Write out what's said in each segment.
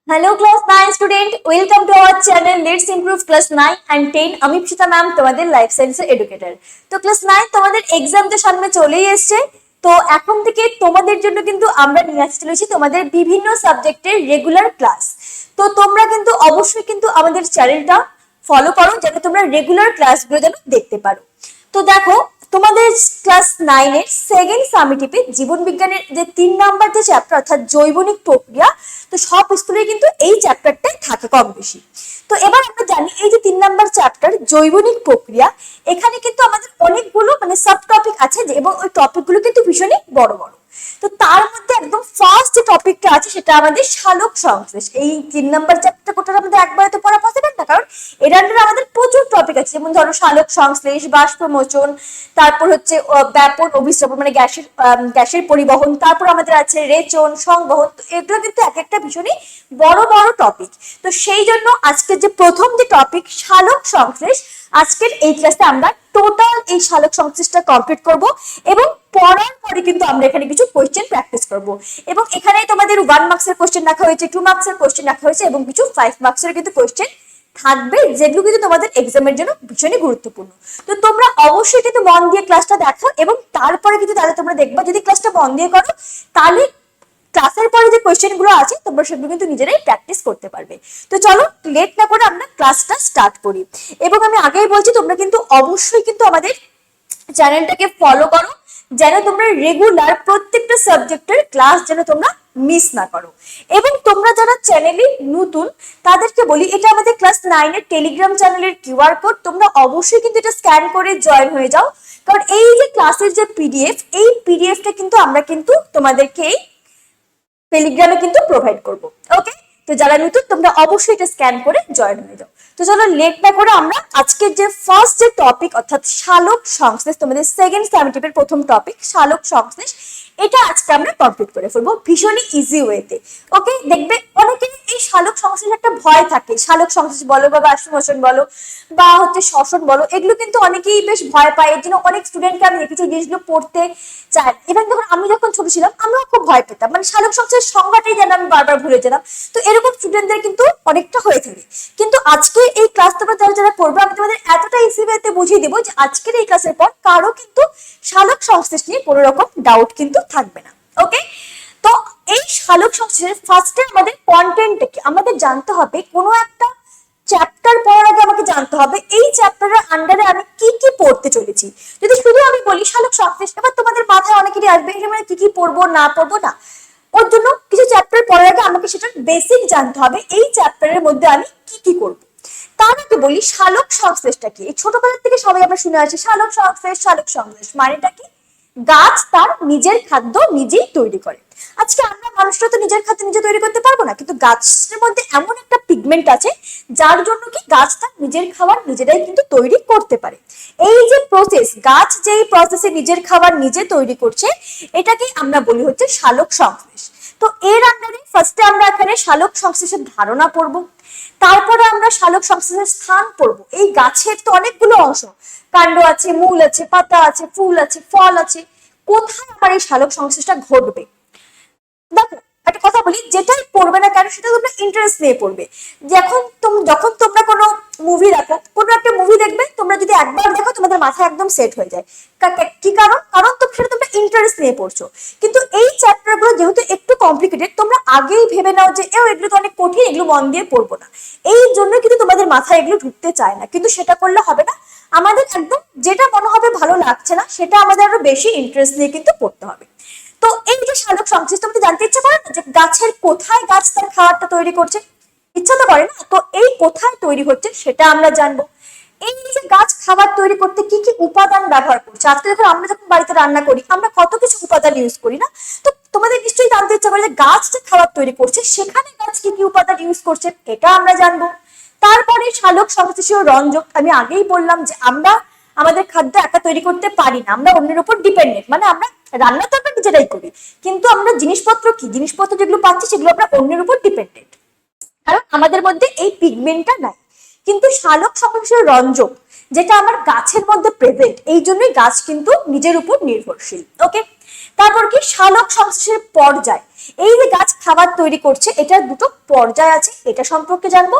Hello class 9 student, welcome to our channel Let's Improve class 9 and 10. আমি প্রিতা ma'am তোমাদের life সায়েন্সের educator. তো class 9 তোমাদের এক্সাম তো সামনে চলেই এসেছে। তো এখন থেকে তোমাদের জন্য কিন্তু আমরা নিয়ে আসতে চলেছি তোমাদের বিভিন্ন সাবজেক্টের রেগুলার ক্লাস। তো তোমরা কিন্তু অবশ্যই কিন্তু আমাদের চ্যানেলটা ফলো করো যাতে তোমরা রেগুলার ক্লাসগুলো যেন দেখতে পারো। তো দেখো তোমাদের ক্লাস 9 এর সেকেন্ড সামিটিভে জীবন বিজ্ঞানের যে 3 নাম্বার যে চ্যাপ্টার অর্থাৎ জৈবনিক প্রক্রিয়া, তো সব স্কুলে কিন্তু এই চ্যাপ্টারটাই থাকে কম বেশি। তো এবার আমরা জানি এই যে 3 নাম্বার চ্যাপ্টার জৈবনিক প্রক্রিয়া, এখানে কিন্তু আমাদের অনেকগুলো সাব টপিক আছে এবং ওই টপিকগুলো কিন্তু ভীষণই বড় বড়। তো তার মধ্যে একদম ফার্স্ট যে টপিকটা আছে সেটা আমাদের সালোক সংশ্লেষ। এই 3 নাম্বার চ্যাপ্টার কোটার আমাদের একবারে তো পড়া পসিবল না, কারণ এর আন্ডারে আমাদের প্রচুর টপিক আছে, যেমন ধরো সালোক সংশ্লেষ, বাষ্পমোচন, তারপর হচ্ছে ব্যাপন অভিস্রবণ গ্যাসের পরিবহন, তারপর আমাদের আছে রেচন, সংবহন। তো এগুলো কিন্তু এক একটা ভীষণই বড় বড় টপিক। তো সেই জন্য আজকের যে প্রথম যে টপিক সালোক সংশ্লেষ, আজকের এই ক্লাসে আমরা টোটাল এই সালোক সংশ্লেষটা কমপ্লিট করব এবং পড়ার পরে কিন্তু আমরা এখানে কিছু কোশ্চেন প্র্যাকটিস করব। এবং এখানে তোমাদের 1 মার্কসের কোশ্চেন রাখা হয়েছে, 2 মার্কসের কোশ্চেন রাখা হয়েছে এবং কিছু 5 মার্কসের কিন্তু কোশ্চেন থাকবে, যেগুলো কিন্তু তোমাদের এক্সামের জন্য ভীষণই গুরুত্বপূর্ণ। তো তোমরা অবশ্যই কিন্তু মন দিয়ে ক্লাসটা দেখো এবং তারপরে কিন্তু তাহলে তোমরা দেখবা, যদি ক্লাসটা মন দিয়ে করো তাহলে ক্লাসের পরে যে কোশ্চেন গুলো আছে তোমরা সেগুলো কিন্তু নিজেরাই প্র্যাকটিস করতে পারবে। তো চলো লেট না করে আমরা ক্লাসটা স্টার্ট করি। এবং আমি আগেই বলছি তোমরা কিন্তু অবশ্যই কিন্তু আমাদের চ্যানেলটাকে ফলো করো যেন তোমরা রেগুলার প্রত্যেকটা সাবজেক্টের ক্লাস যেন তোমরা মিস না করো। এবং তোমরা যারা চ্যানেলে নতুন তাদেরকে বলি, এটা আমাদের ক্লাস 9 এর টেলিগ্রাম চ্যানেলের কিউআর কোড, তোমরা অবশ্যই কিন্তু এটা স্ক্যান করে জয়েন হয়ে যাও, কারণ এই যে ক্লাসের যে পিডিএফ, এই পিডিএফটা কিন্তু আমরা কিন্তু তোমাদেরকে এই টেলিগ্রামে কিন্তু প্রোভাইড করব। ওকে, তো যারা নতুন তোমরা অবশ্যই এটা স্ক্যান করে জয়েন হয়ে যাও। তো চলো লেট না করে আমরা আজকের যে ফার্স্ট যে টপিক অর্থাৎ সালোক সংশ্লেষ, তোমাদের সেকেন্ড সামিটিভের প্রথম টপিক সালোক সংশ্লেষ, এটা আজকে আমরা কমপ্লিট করে ফেলবো ভীষণই ইজি ওয়েতে। ওকে, দেখবে অনেকে এই সালোক সংশ্লেষ একটা ভয় থাকে, সালোক সংশ্লেষ বলো বা বাষ্পমোচন বলো বা হচ্ছে শ্বসন বলো, এগুলো কিন্তু অনেকেই বেশ ভয় পায়। এর জন্য অনেক স্টুডেন্টকে আমি দেখেছি জিনিসগুলো পড়তে চায়। ইভেন আমি যখন ছোট ছিলাম আমিও খুব ভয় পেতাম, সালোক সংশ্লেষ সংজ্ঞাটাই যেন আমি বারবার ভুলে যেতাম। তো এরকম স্টুডেন্টদের কিন্তু অনেকটা হয়ে থাকে। কিন্তু আজকে এই ক্লাস তোমরা যারা যারা পড়বে, আমি তোমাদের এতটা ইজি ওয়েতে বুঝিয়ে দেবো যে আজকের এই ক্লাসের পর কারো কিন্তু সালোক সংশ্লেষ নিয়ে কোনো রকম ডাউট কিন্তু থাকবে না। ওকে, তো এই সালোক সংশ্লেষের ফার্স্টে আমাদের কন্টেন্টটা কি আমাদের জানতে হবে। কোনো একটা চ্যাপ্টার পড়ার আগে আমাকে জানতে হবে এই চ্যাপ্টারের আন্ডারে আমি কি কি পড়তে চলেছি। যদি শুধু আমি বলি সালোক সংশ্লেষ, এবার তোমাদের মাথায় অনেকেরই আসবে মানে কি কি পড়বো না পড়বো না, ওর জন্য কিছু চ্যাপ্টার পড়ার আগে আমাকে সেটার বেসিক জানতে হবে এই চ্যাপ্টারের মধ্যে আমি কি কি করব। তার আগে বলি সালোক সংশ্লেষটা কি। এই ছোটবেলার থেকে সবাই আমরা শুনে আসি সালোক সংশ্লেষ, সালোক সংশ্লেষ মানেটা কি? গাছ তার নিজের খাদ্য নিজেই তৈরি করে। আজকে আমরা মানুষরা তো নিজের খাদ্য নিজে তৈরি করতে পারবো না, কিন্তু গাছের মধ্যে এমন একটা পিগমেন্ট আছে যার জন্য কি গাছ তার নিজের খাবার নিজেরাই কিন্তু তৈরি করতে পারে। এই যে প্রসেস, গাছ যেই প্রসেসে নিজের খাবার নিজে তৈরি করছে, এটাকে আমরা বলি হচ্ছে সালোক সংশ্লেষ। তো এর আন্ডারে ফার্স্টে আমরা এখানে সালোক সংশ্লেষের ধারণা পড়বো, তারপরে আমরা সালোক সংশ্লেষের স্থান পড়বো। এই গাছের তো অনেকগুলো অংশ, কাণ্ড আছে, মূল আছে, পাতা আছে, ফুল আছে, ফল আছে, কোথায় আমার এই সালোক সংশ্লেষটা ঘটবে। দেখো একটা কথা বলি, যেটাই পড়বে না কেন সেটা তোমরা ইন্টারেস্ট নিয়ে পড়বে। যখন তোমরা কোনো মুভি দেখো, কোনো একটা মুভি দেখবে, তোমরা যদি একবার দেখো তোমাদের মাথায় একদম সেট হয়ে যায়। কি কারণ? কারণ সেটা তোমরা ইন্টারেস্ট নিয়ে পড়ছো। কিন্তু এই চ্যাপ্টার গুলো যেহেতু একটু কমপ্লিকেটেড, তোমরা আগেই ভেবে নাও যে এগুলো তো অনেক কঠিন, এগুলো মন দিয়ে পড়বো না। এই জন্য কিন্তু তোমাদের মাথায় এগুলো ঢুকতে চায় না, কিন্তু সেটা করলে হবে না। আমাদের একদম যেটা মনে হবে ভালো লাগছে না সেটা আমাদের আরো বেশি ইন্টারেস্ট নিয়ে কিন্তু পড়তে হবে। তো এই যে সালোক সংশ্লেষ, তোমাকে জানতে ইচ্ছা করে না যে গাছের কোথায় গাছ তার খাবারটা তৈরি করছে? ইচ্ছা তো করে না? তো এই কোথায় তৈরি হচ্ছে সেটা আমরা জানবো। এই যে গাছ খাবার তৈরি করতে কি কি উপাদান ব্যবহার করছে, আজকে যখন আমরা বাড়িতে রান্না করি আমরা কত কিছু উপাদান ইউজ করি না? তো তোমাদের নিশ্চয়ই জানতে ইচ্ছা করে যে গাছ যে খাবার তৈরি করছে সেখানে গাছ কি কি উপাদান ইউজ করছে, এটা আমরা জানবো। তারপরে সালোক সংশ্লেষীয় রঞ্জক, আমি আগেই বললাম যে আমরা আমাদের খাদ্য একা তৈরি করতে পারি না, আমরা অন্যের উপর ডিপেন্ডেন্ট। আমরা রান্না তো আমরা নিজেরাই করি, কিন্তু আমরা জিনিসপত্র যেগুলো পাচ্ছি সেগুলো আমরা অন্যের উপর ডিপেন্ডেন্ট, কারণ আমাদের মধ্যে এই পিগমেন্টটা নাই। কিন্তু সালোক সংশ্লেষীয় রঞ্জক যেটা আমার গাছের মধ্যে প্রেজেন্ট, এই জন্যই গাছ কিন্তু নিজের উপর নির্ভরশীল। ওকে, তারপর কি সালোক সংশ্লেষের পর্যায়, এই যে গাছ খাবার তৈরি করছে এটার দুটো পর্যায় আছে, এটা সম্পর্কে জানবো।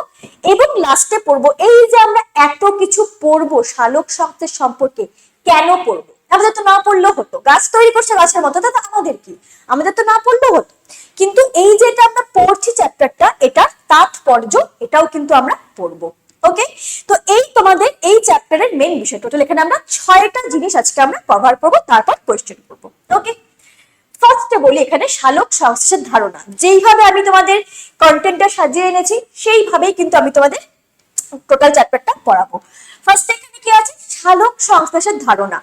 এবং লাস্টে পড়বো এই যে আমরা এত কিছু পড়বো সালোক সংশ্লেষ সম্পর্কে, কেন পড়বো? আমাদের তো না পড়লেও হতো, গাছ তৈরি করছে গাছের মতো, তাতে আমাদের কি, আমাদের তো না পড়লেও হতো। কিন্তু এই যে এটা আমরা পড়ছি চ্যাপ্টারটা, এটার তাৎপর্য এটাও কিন্তু আমরা পড়বো। ওকে, তো এই তোমাদের এই চ্যাপ্টারের মেইন বিষয়। টোটাল এখানে আমরা 6টা জিনিস আজকে আমরা কভার করবো, তারপর কোয়েশ্চেন করবো। ওকে, ফার্স্টে বলি এখানে সালোক সংশ্লেষের ধারণা। যেইভাবে আমি তোমাদের কন্টেন্টটা সাজিয়ে এনেছি সেইভাবেই কিন্তু আমি তোমাদের টোটাল চ্যাপ্টারটা পড়াবো। ফার্স্টে এখানে কি আছে, সালোক সংশ্লেষের ধারণা।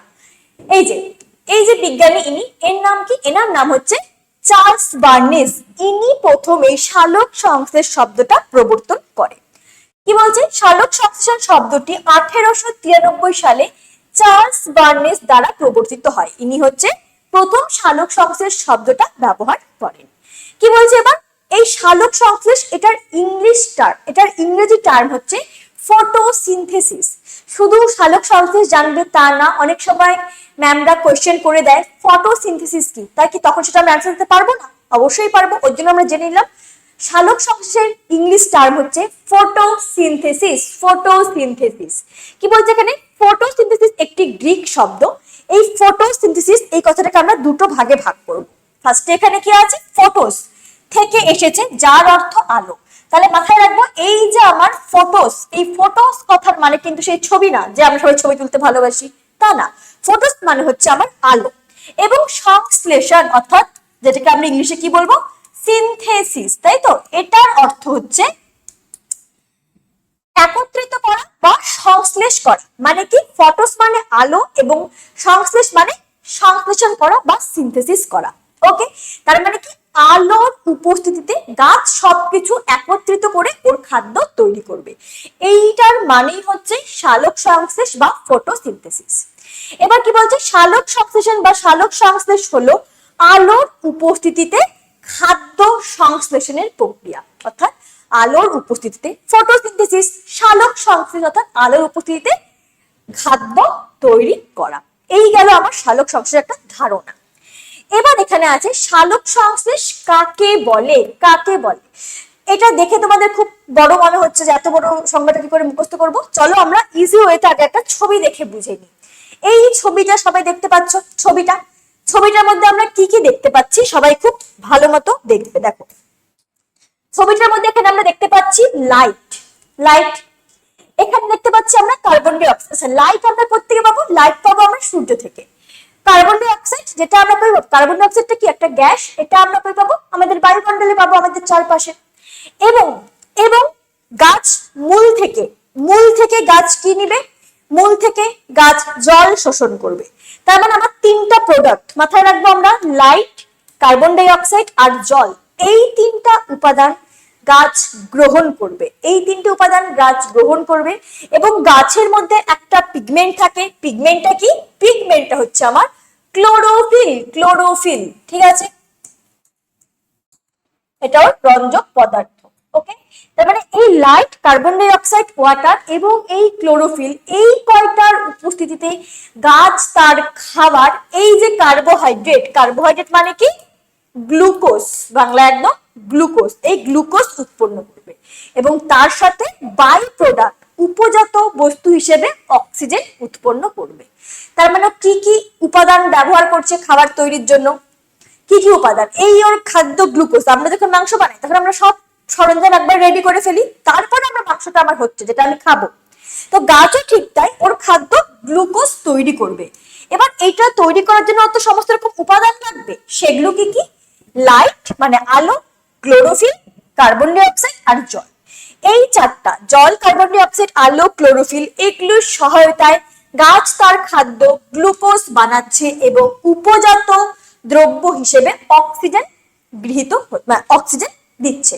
এই যে বিজ্ঞানী ইনি, এর নাম কি, এনার নাম হচ্ছে চার্লস বার্নেস। ইনি প্রথম এই সালোক সংশ্লেষ শব্দটা প্রবর্তন করে। কি বলছে, সালোক সংশ্লেষণ শব্দটি 1893 সালে চার্লস বার্নেস দ্বারা প্রবর্তিত হয়। ইনি হচ্ছে প্রথম সালোক সংশ্লেষ শব্দটা ব্যবহার করেন। কি বলছে এবার, এই সালোক সংশ্লেষ এটার ইংরেজি টার্ম হচ্ছে ফটোসিনথেসিস। শুধু সালোক সংশ্লেষ জানবে তা না, অনেক সময় ম্যামরা কোয়েশ্চেন করে দেয় ফটোসিনথেসিস কি, তাই কি তখন সেটা আমরা অ্যান্সার দিতে পারবো না? অবশ্যই পারবো, ওই জন্য আমরা জেনে নিলাম সালোক সংশ্লেষের ইংলিশ টার্ম হচ্ছে ফটোসিনথেসিস। কি বলছে এখানে, ফটোসিনথেসিস একটি গ্রিক শব্দ। এই ফটোসিনথেসিস এই কথাটাকে আমরা দুটো ভাগে ভাগ করব। ফার্স্টে এখানে কি আছে, ফটোস থেকে এসেছে যার অর্থ আলো। তাহলে মাথায় রাখবো এই যে আমার ফটোস, এই ফটোস কথার মানে কিন্তু সেই ছবি না, যে আমরা সবাই ছবি তুলতে ভালোবাসি তা না। ফটোস মানে হচ্ছে আমার আলো। এবং সংশ্লেষণ অর্থাৎ যেটাকে আমরা ইংলিশে কি বলবো, সিনথেসিস, তাই তো, এটার অর্থ হচ্ছে একত্রিত করা বা সংশ্লেষ করা। মানে কি, ফটোস মানে আলো এবং সংশ্লেষ মানে সংশ্লেষণ করা বা সিনথেসিস করা। ওকে, তার মানে কি, আলোর উপস্থিতিতে গাছ সবকিছু একত্রিত করে ওর খাদ্য তৈরি করবে, এইটার মানেই হচ্ছে সালোক সংশ্লেষ বা ফটোসিনথেসিস। এবার কি বলছে, সালোক সংশ্লেষণ বা সালোক সংশ্লেষ হলো আলোর উপস্থিতিতে খাদ্য সংশ্লেষণের প্রক্রিয়া। অর্থাৎ আলোর উপস্থিতিতে ফটোসিনথেসিস, সালোক সংশ্লেষ অর্থাৎ আলোর উপস্থিতিতে খাদ্য তৈরি করা। এই গেল আমার সালোক সংশ্লেষের একটা ধারণা। এবার এখানে আছে সালোক সংশ্লেষ কাকে বলে। এটা দেখে তোমাদের খুব বড় মনে হচ্ছে যে এত বড় সংজ্ঞাটা কি করে মুখস্থ করব। চলো আমরা ইজি ওয়েতে আগে একটা ছবি দেখে বুঝে নিই। এই ছবিটা সবাই দেখতে পাচ্ছ, ছবিটার মধ্যে আমরা কি কি দেখতে পাচ্ছি সবাই খুব ভালো মতো দেখবে। দেখো ছবিটার মধ্যে এখানে আমরা দেখতে পাচ্ছি লাইট, এখানে দেখতে পাচ্ছি আমরা কার্বন ডাই অক্সাইড। লাইট আমরা কোত্থেকে পাবো, লাইট পাবো আমরা সূর্য থেকে। কার্বন ডাই অক্সাইড যেটা আমরা কই পাবো, কার্বন ডাই অক্সাইডটা কি একটা গ্যাস, এটা আমরা কই পাবো, আমাদের বায়ুমণ্ডলে পাবো, আমাদের চারপাশে। এবং গাছ মূল থেকে গাছ কি নিবে, মূল থেকে গাছ জল শোষণ করবে। তার মানে আমার তিনটা প্রোডাক্ট মাথায় রাখবো আমরা, লাইট, কার্বন ডাই অক্সাইড আর জল। এই তিনটা উপাদান গাছ গ্রহণ করবে, এবং গাছের মধ্যে একটা পিগমেন্ট থাকে। পিগমেন্টটা কি, পিগমেন্টটা হচ্ছে আমার ক্লোরোফিল। ঠিক আছে, এটাও রঞ্জক পদার্থ। ওকে, তার মানে এই light, carbon die oxide, water এবং এই ক্লোরোফিল, এই কয়টার উপস্থিতিতে গাছ তার খাবার, এই যে কার্বোহাইড্রেট মানে কি, গ্লুকোজ, বাংলা একদম গ্লুকোজ, এই গ্লুকোজ উৎপন্ন করবে এবং তার সাথে বাই প্রোডাক্ট উপজাত বস্তু হিসেবে অক্সিজেন উৎপন্ন করবে। তার মানে কি কি উপাদান ব্যবহার করছে খাবার তৈরির জন্য, কি কি উপাদান, এই ওর খাদ্য গ্লুকোজ। আমরা যখন মাংস বানাই তখন আমরা সব সরঞ্জাম একবার রেডি করে ফেলি, তারপরে আমরা মাংসটা আমার হচ্ছে যেটা আমি খাবো। তো গাছও ঠিক তাই, ওর খাদ্য গ্লুকোজ তৈরি করবে। এবার এইটা তৈরি করার জন্য অত সমস্ত রকম উপাদান লাগবে, সেগুলো কি কি, লাইট মানে আলো, ক্লোরোফিল, কার্বন ডাই অক্সাইড আর জল। এই চারটা, জল, কার্বন ডাই অক্সাইড, আলো, ক্লোরোফিল, এগুলোর সহায়তায় গাছ তার খাদ্য গ্লুকোজ বানাচ্ছে এবং উপজাত দ্রব্য হিসেবে অক্সিজেন দিচ্ছে।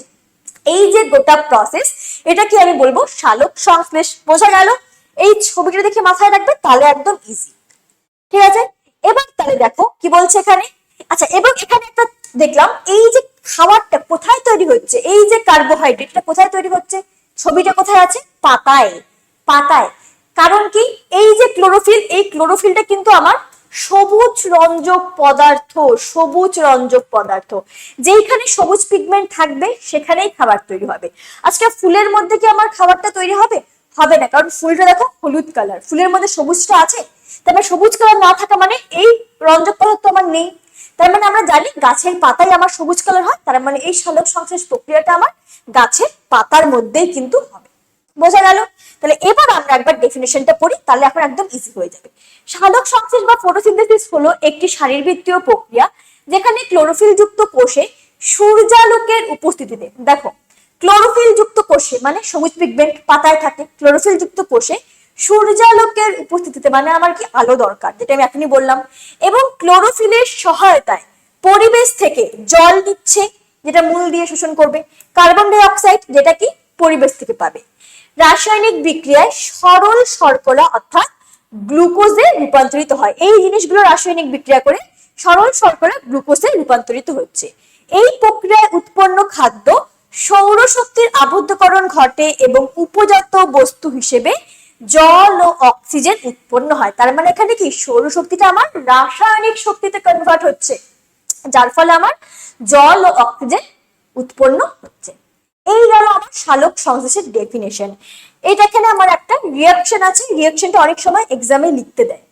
এই যে গোটা প্রসেস, এটা কি আমি বলবো সালোক সংশ্লেষ। বোঝা গেল? এই ছবিটা দেখে মাথায় রাখবে, তাহলে একদম ইজি। ঠিক আছে, এবার তাহলে দেখো কি বলছে এখানে। আচ্ছা, এবং এখানে একটা দেখলাম এই যে খাবারটা কোথায় তৈরি হচ্ছে, এই যে কার্বোহাইড্রেটটা কোথায় তৈরি হচ্ছে, ছবিটা কোথায় আছে, পাতায়। কারণ কি, এই যে ক্লোরোফিল, এই ক্লোরোফিলটা কিন্তু আমার সবুজ রঞ্জক পদার্থ, সবুজ রঞ্জক পদার্থ। যেইখানে সবুজ পিগমেন্ট থাকবে সেখানেই খাবার তৈরি হবে। আজকে ফুলের মধ্যে কি আমার খাবারটা তৈরি হবে? হবে না, কারণ ফুলটা দেখো হলুদ কালার, ফুলের মধ্যে সবুজটা আছে। তবে সবুজ কালার না থাকা মানে এই রঞ্জক পদার্থ আমার নেই। তার মানে আমরা জানি গাছের পাতায় আমার সবুজ কালার হয়, তার মানে এই সালোক সংশ্লেষ প্রক্রিয়াটা আমার গাছের পাতার মধ্যেই কিন্তু হবে। বোঝা গেল? তাহলে এবার আমরা একবার ডেফিনেশনটা পড়ি, তাহলে এখন একদম ইজি হয়ে যাবে। সালোক সংশ্লেষ বা ফটোসিনথেসিস হলো একটি শারীরবৃত্তীয় প্রক্রিয়া যেখানে ক্লোরোফিল যুক্ত কোষে সূর্যালোকের উপস্থিতিতে, দেখো ক্লোরোফিল যুক্ত কোষে মানে সবুজ পিগমেন্ট পাতায় থাকে, ক্লোরোফিল যুক্ত কোষে সূর্যালোকের উপস্থিতিতে মানে আমার কি আলো দরকার, যেটা আমি এখনই বললাম, এবং ক্লোরোফিলের সহায়তায় পরিবেশ থেকে জল নিচ্ছে, যেটা মূল দিয়ে শোষণ করবে, কার্বন ডাই অক্সাইড যেটা কি পরিবেশ থেকে পাবে, রাসায়নিক বিক্রিয়ায় সরল শর্করা অর্থাৎ গ্লুকোজে রূপান্তরিত হয়। এই জিনিসগুলো রাসায়নিক বিক্রিয়া করে সরল শর্করা গ্লুকোজে রূপান্তরিত হচ্ছে। এই প্রক্রিয়ায় উৎপন্ন খাদ্য সৌরশক্তির আবদ্ধকরণ ঘটে এবং উপজাত বস্তু হিসেবে জল ও অক্সিজেন উৎপন্ন হয়। তার মানে এখানে কি সৌরশক্তিটা আমার রাসায়নিক শক্তিতে কনভার্ট হচ্ছে, যার ফলে আমার জল ও অক্সিজেন উৎপন্ন হচ্ছে। এই গেল আমার সালোক সংশ্লেষের ডেফিনেশন। এটা এখানে আমার একটা রিঅ্যাকশন আছে, রিঅ্যাকশনটা অনেক সময় এক্সামে লিখতে দেয়।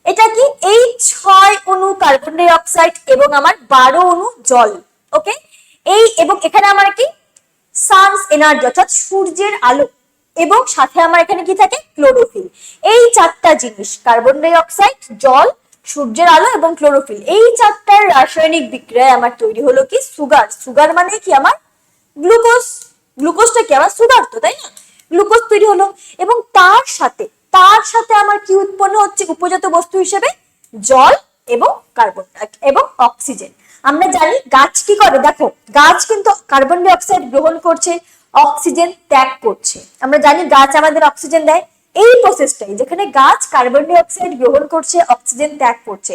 এটা কি এই 6 অণু কার্বন ডাই অক্সাইড এবং আমার 12 অণু জল, ওকে। এই এবং এখানে আমার কি সানস এনার্জি অর্থাৎ সূর্যের আলো, এবং সাথে আমার এখানে কি থাকে ক্লোরোফিল। এই চারটা জিনিস কার্বন ডাই অক্সাইড, জল, সূর্যের আলো এবং ক্লোরোফিল, এই চারটার রাসায়নিক বিক্রিয়ায় আমার তৈরি হলো কি সুগার। সুগার মানে কি আমার গ্লুকোজ, গ্লুকোজটা কি আমার সুগার তো, তাই না? গ্লুকোজ তৈরি হলো এবং তার সাথে আমার কি উৎপন্ন হচ্ছে উপজাত বস্তু হিসেবে জল এবং কার্বন এবং অক্সিজেন। আমরা জানি গাছ কি করে, দেখো গাছ কিন্তু কার্বন ডাই অক্সাইড গ্রহণ করছে, অক্সিজেন ত্যাগ করছে। আমরা জানি গাছ আমাদের অক্সিজেন দেয়। এই প্রসেসটাই যেখানে গাছ কার্বন ডাই অক্সাইড গ্রহণ করছে, অক্সিজেন ত্যাগ করছে,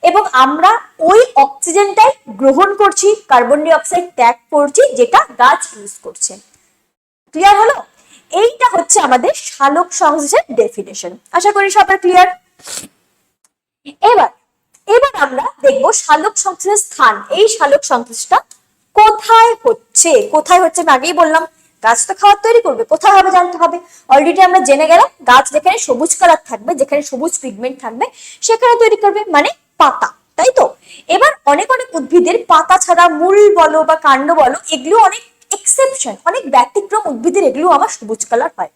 এবং আমরা ওই অক্সিজেনটাই গ্রহণ করছি, কার্বন ডাই অক্সাইড ত্যাগ করছি, যেটা গাছ ইউজ করছে। ক্লিয়ার হলো? এইটা হচ্ছে আমাদের সালোক সংশ্লেষের ডেফিনেশন। আশা করি সবার ক্লিয়ার। এবার এবার আমরা দেখবো সালোক সংশ্লেষের স্থান। এই সালোক সংশ্লেষটা কোথায় হচ্ছে, কোথায় হচ্ছে আমি আগেই বললাম, গাছ তো খাবার তৈরি করবে, কোথায় হবে জানতে হবে। অলরেডি আমরা জেনে গেলাম গাছ যেখানে সবুজ কালার থাকবে, যেখানে সবুজ পিগমেন্ট থাকবে সেখানে তৈরি করবে, মানে পাতা, তাই তো? এবার অনেক অনেক উদ্ভিদের পাতা ছাড়া মূল বলো বা কাণ্ড বলো, এগুলো অনেক এক্সেপশন, অনেক ব্যতিক্রম উদ্ভিদের এগুলো আমার সবুজ কালার হয়।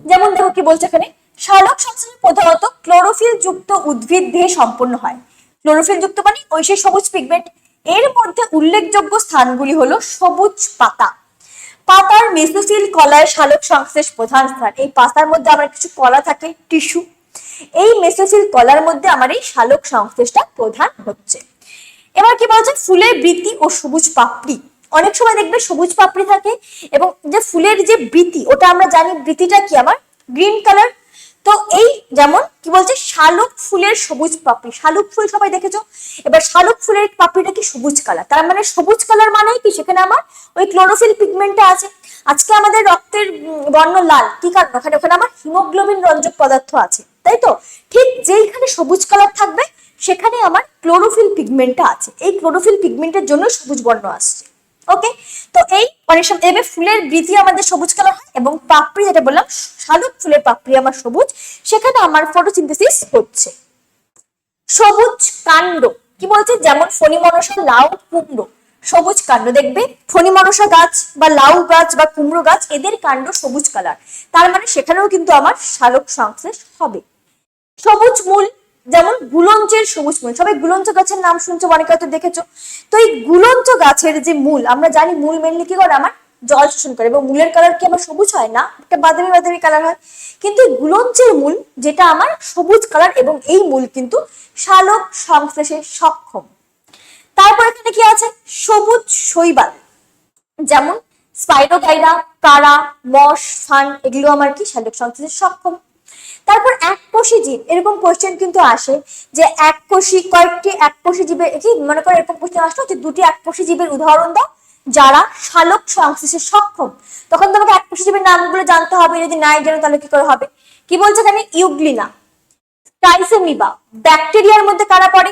যেমন দেখো কি বলছে এখানে, সালোক সংশ্লেষ প্রধানত ক্লোরোফিল যুক্ত উদ্ভিদ দিয়ে সম্পন্ন হয়। ক্লোরোফিল যুক্ত মানে ওই সেই সবুজ পিগমেন্ট। এর মধ্যে উল্লেখযোগ্য স্থানগুলি হলো সবুজ পাতা, পাতার মেসোফিল কলায় সালোক সংশ্লেষ প্রধান স্থান। এই পাতার মধ্যে আমার কিছু কলা থাকে, টিস্যু, এই মেসোফিল কলার মধ্যে আমার এই সালোক সংশ্লেষটা প্রধান হচ্ছে। এবার কি বলছে, ফুলের বৃতি ও সবুজ পাপড়ি। অনেক সময় দেখবে সবুজ পাপড়ি থাকে, এবং যে ফুলের যে বৃতি, ওটা আমরা জানি বৃতিটা কি আমার গ্রিন কালার। তো এই যেমন কি বলছে, শালুক ফুলের সবুজ পাপড়ি, শালুক ফুল সবাই দেখেছো। এবার শালুক ফুলের পাপড়িটা কি সবুজ কালার, তার মানে সবুজ কালার মানে কি সেখানে আমার ওই ক্লোরোফিল পিগমেন্টটা আছে। আজকে আমাদের রক্তের বর্ণ লাল, কি কারণ, ওখানে ওখানে আমার হিমোগ্লোবিন রঞ্জক পদার্থ আছে, তাই তো? ঠিক যেইখানে সবুজ কালার থাকবে সেখানে আমার ক্লোরোফিল পিগমেন্টটা আছে, এই ক্লোরোফিল পিগমেন্টের জন্য সবুজ বর্ণ আসছে। ওকে, তো এই অনেক সময় এবার ফুলের বৃতি আমাদের সবুজ কালার হয়, এবং পাপড়ি যেটা বললাম শালুক ফুলের পাপড়ি আমার সবুজ, সেখানে আমার ফটোসিনথেসিস হচ্ছে। সবুজ কাণ্ড কি বলছে, যেমন ফণিমনসা, লাউ, কুমড়ো, সবুজ কাণ্ড দেখবে। ফণিমনসা গাছ বা লাউ গাছ বা কুমড়ো গাছ, এদের কাণ্ড সবুজ কালার, তার মানে সেখানেও কিন্তু আমার সালোক সংশ্লেষ হবে। সবুজ মূল, যেমন গুলঞ্চের সবুজ মূল, সবাই গুলঞ্চ গাছের নাম শুনছো, অনেকে হয়তো দেখেছো। তো এই গুলঞ্চ গাছের যে মূল, আমরা জানি মূল মেনলি কি করে আমার জল শোষণ করে, এবং মূলের কালার কি আমার সবুজ হয় না, একটা বাদামি বাদামি কালার হয়। কিন্তু গুলঞ্চের মূল যেটা আমার সবুজ কালার, এবং এই মূল কিন্তু সালোক সংশ্লেষে সক্ষম। তারপর এখানে কি আছে, সবুজ শৈবাল, যেমন স্পাইরোগাইরা, কারা, মস, ফান, এগুলো আমার কি সালোক সংশ্লেষে সক্ষম। তারপর এককোষী জীব, এরকম কোশ্চেন কিন্তু আসে যে কয়েকটি এককোষী জীবের কি মনে করো, এরকম কোশ্চেন আসলো যে দুটি এককোষী জীবের উদাহরণ দাও যারা সালোক সংশ্লেষে সক্ষম। তখন তোমাকে এককোষী জীবের নামগুলো জানতে হবে, যদি নাই জানো তাহলে কি করে হবে। কি বলছে এখানে? ইউগ্লিনা, টাইসেমিবা, ব্যাকটেরিয়ার মধ্যে কারা পড়ে?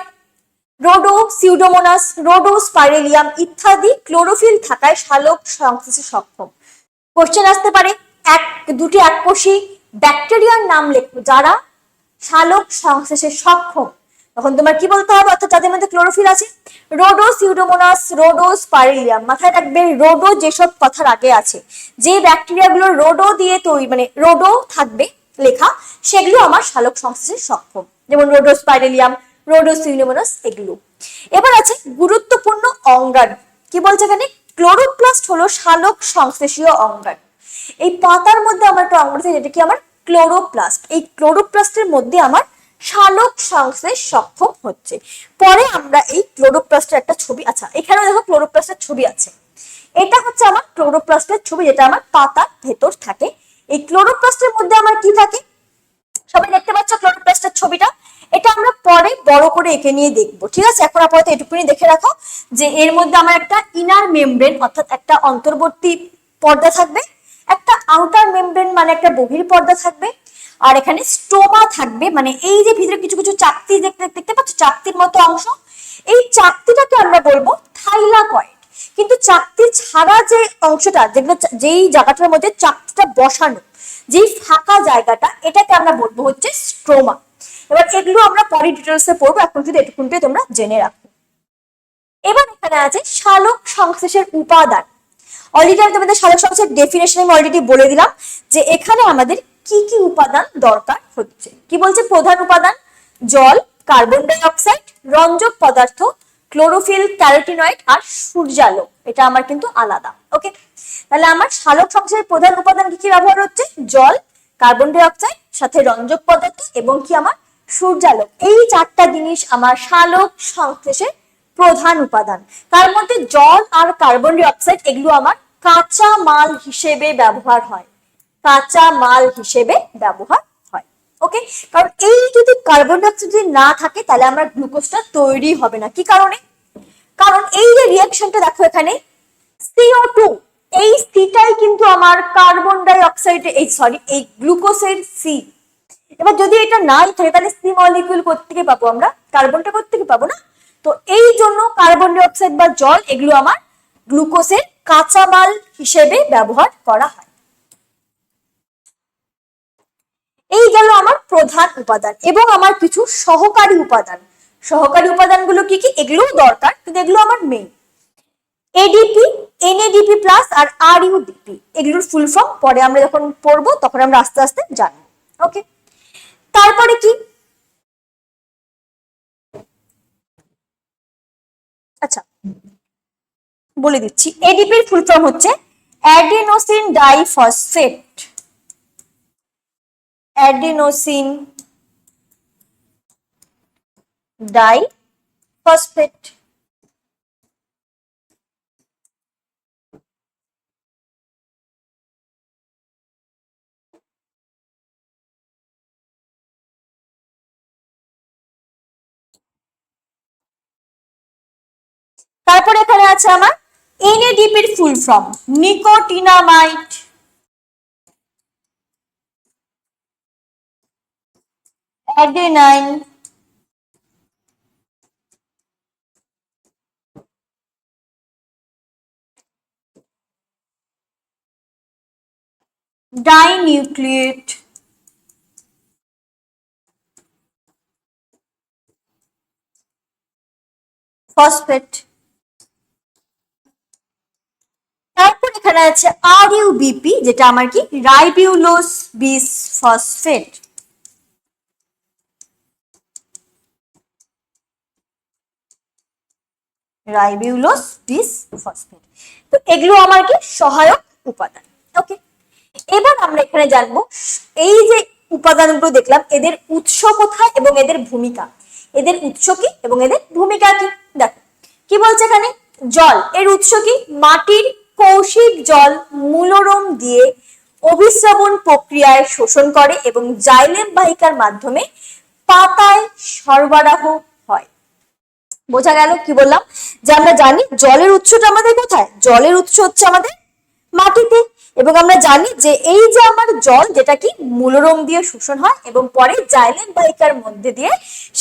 রোডো, সিউডোমোনাস, রোডোস্পাইরেলিয়াম ইত্যাদি ক্লোরোফিল থাকায় সালোক সংশ্লেষে সক্ষম। কোশ্চেন আসতে পারে, দুটি এককোষী ব্যাকটেরিয়ার নাম লেখো যারা সালোক সংশ্লেষে সক্ষম। তখন তোমার কি বলতে হবে? অর্থাৎ যাদের মধ্যে ক্লোরোফিল আছে, রোডো, সিউডোমোনাস, রোডোস্পাইরেলিয়াম। মাথায় রাখবে রোডো যেসব কথার আগে আছে, যে ব্যাকটেরিয়াগুলো রোডো দিয়ে তৈরি, মানে রোডো থাকবে লেখা, সেগুলো আমার সালোক সংশ্লেষে সক্ষম, যেমন রোডোস্পাইরেলিয়াম, রোডোসিউডোমোনাস এগুলো। এবার আছে গুরুত্বপূর্ণ অঙ্গাণু। কি বলছে এখানে? ক্লোরোপ্লাস্ট হলো সালোক সংশ্লেষীয় অঙ্গাণু। এই পাতার মধ্যে আমার একটা অঙ্গ আছে যেটা কি আমার ক্লোরোপ্লাস্ট। এই ক্লোরোপ্লাস্টের মধ্যে আমার সালোক সংশ্লেষ সক্ষম হচ্ছে। পরে আমরা এই ক্লোরোপ্লাস্টের একটা ছবি, আচ্ছা এখানেও দেখো ক্লোরোপ্লাস্টের ছবি আছে, এটা হচ্ছে আমার ক্লোরোপ্লাস্টের ছবি যেটা আমার পাতার ভেতর থাকে। এই ক্লোরোপ্লাস্টের মধ্যে আমার কি থাকে? সবাই দেখতে পাচ্ছ ক্লোরোপ্লাস্টের ছবিটা? এটা আমরা পরে বড় করে এঁকে নিয়ে দেখবো, ঠিক আছে? এখন আপাতত এটুকুনি দেখে রাখো যে এর মধ্যে আমার একটা ইনার মেমব্রেন অর্থাৎ একটা অন্তর্বর্তী পর্দা থাকবে, একটা আউটার মেমব্রেন মানে একটা বহির পর্দা থাকবে, আর এখানে স্টোমা থাকবে, মানে এই যে ভিতরে কিছু কিছু চাকতি দেখতে পাচ্ছ, চাকতির মতো অংশ, এই চাকতিটাকে আমরা বলবো থাইলাকয়েড। কিন্তু চাকতি ছাড়া যে অংশটা, যেগুলো যেই জায়গাটার মধ্যে চাকতিটা বসানো, যেই ফাঁকা জায়গাটা, এটাকে আমরা বলবো হচ্ছে স্ট্রোমা। এবার এগুলো আমরা পরে ডিটেলসে পড়বো, এখন শুধু এটুকুনটাই তোমরা জেনে রাখো। এবার এখানে আছে সালোক সংশ্লেষের উপাদান। অলরেডি আমি তোমাদের সালোক সংশ্লেষের ডেফিনেশন আমি অলরেডি বলে দিলাম যে এখানে আমাদের কি কি উপাদান দরকার হচ্ছে। কি বলছে? প্রধান উপাদান জল, কার্বন ডাই অক্সাইড, রঞ্জক পদার্থ, ক্লোরোফিল, ক্যারোটিনয়েড আর সূর্যালোক। এটা আমার কিন্তু আলাদা। ওকে, তাহলে আমার সালোক সংশ্লেষের প্রধান উপাদান কি কি ব্যবহার হচ্ছে? জল, কার্বন ডাই অক্সাইড, সাথে রঞ্জক পদার্থ এবং কি আমার সূর্যালোক। এই চারটা জিনিস আমার সালোক সংশ্লেষের প্রধান উপাদান। তার মধ্যে জল আর কার্বন ডাই অক্সাইড এগুলো আমার কাঁচা মাল হিসেবে ব্যবহার হয়, কাঁচা মাল হিসেবে ব্যবহার হয়। ওকে, কারণ এই যদি কার্বন ডাই অক্সাইড যদি না থাকে তাহলে আমার গ্লুকোজটা তৈরি হবে না। কি কারণে? কারণ এই যে রিঅ্যাকশনটা দেখো এখানে CO2, এই সিটাই কিন্তু আমার কার্বন ডাই অক্সাইড, এই গ্লুকোজের সি। এবার যদি এটা নাই থাকে তাহলে সি মলিকিউল কোত্থেকে পাবো আমরা? কার্বনটা কোত্থেকে পাবো না? তো এই জন্য কার্বন ডাই অক্সাইড বা জল এগুলো আমার গ্লুকোজের কাঁচামাল হিসেবে ব্যবহার করা হয়। এই গেল আমার প্রধান উপাদান এবং আমার কিছু সহকারী উপাদান। সহকারী উপাদানগুলো কি কি? এগুলোও দরকার কিন্তু এগুলো আমার মেইন। এডিপি, NADP প্লাস আর RUDP, এগুলোর ফুল ফর্ম পরে আমরা যখন পড়বো তখন আমরা আস্তে আস্তে জানবো। ওকে, তারপরে কি? আচ্ছা বলে দিচ্ছি, এডিপির ফুল ফর্ম হচ্ছে অ্যাডিনোসিন ডাইফসফেট। Adenosine diphosphate. তারপরে এখানে আছে আমার NADP এর full form nicotinamide. Adenine dinucleotide, phosphate. তারপর এখানে আছে RUBP যেটা আমার কি রাইবিউলোস বিস ফসফেট। রাইবিউলোস বিস ফসফেট। তো এগুলো আমার কি সহায়ক উপাদান। ওকে, এবার আমরা এখানে জানবো এই যে উপাদানগুলো দেখলাম এদের উৎস কোথায় এবং এদের ভূমিকা। এদের উৎস কি এবং এদের ভূমিকা কি? দেখো কি বলছে এখানে, জল এর উৎস কি? মাটির কৌশিক জল মূলরম দিয়ে অভিস্রবণ প্রক্রিয়ায় শোষণ করে এবং জাইলেম বাহিকার মাধ্যমে পাতায় সরবরাহ হয়। বোঝা গেল? কি বললাম যে আমরা জানি জলের উৎসটা আমাদের কোথায়? জলের উৎস হচ্ছে আমাদের মাটিতে এবং আমরা জানি যে এই যে আমার জল যেটা কি মূলরোম দিয়ে শোষণ হয় এবং পরে জাইলেম বাহিকার মধ্যে দিয়ে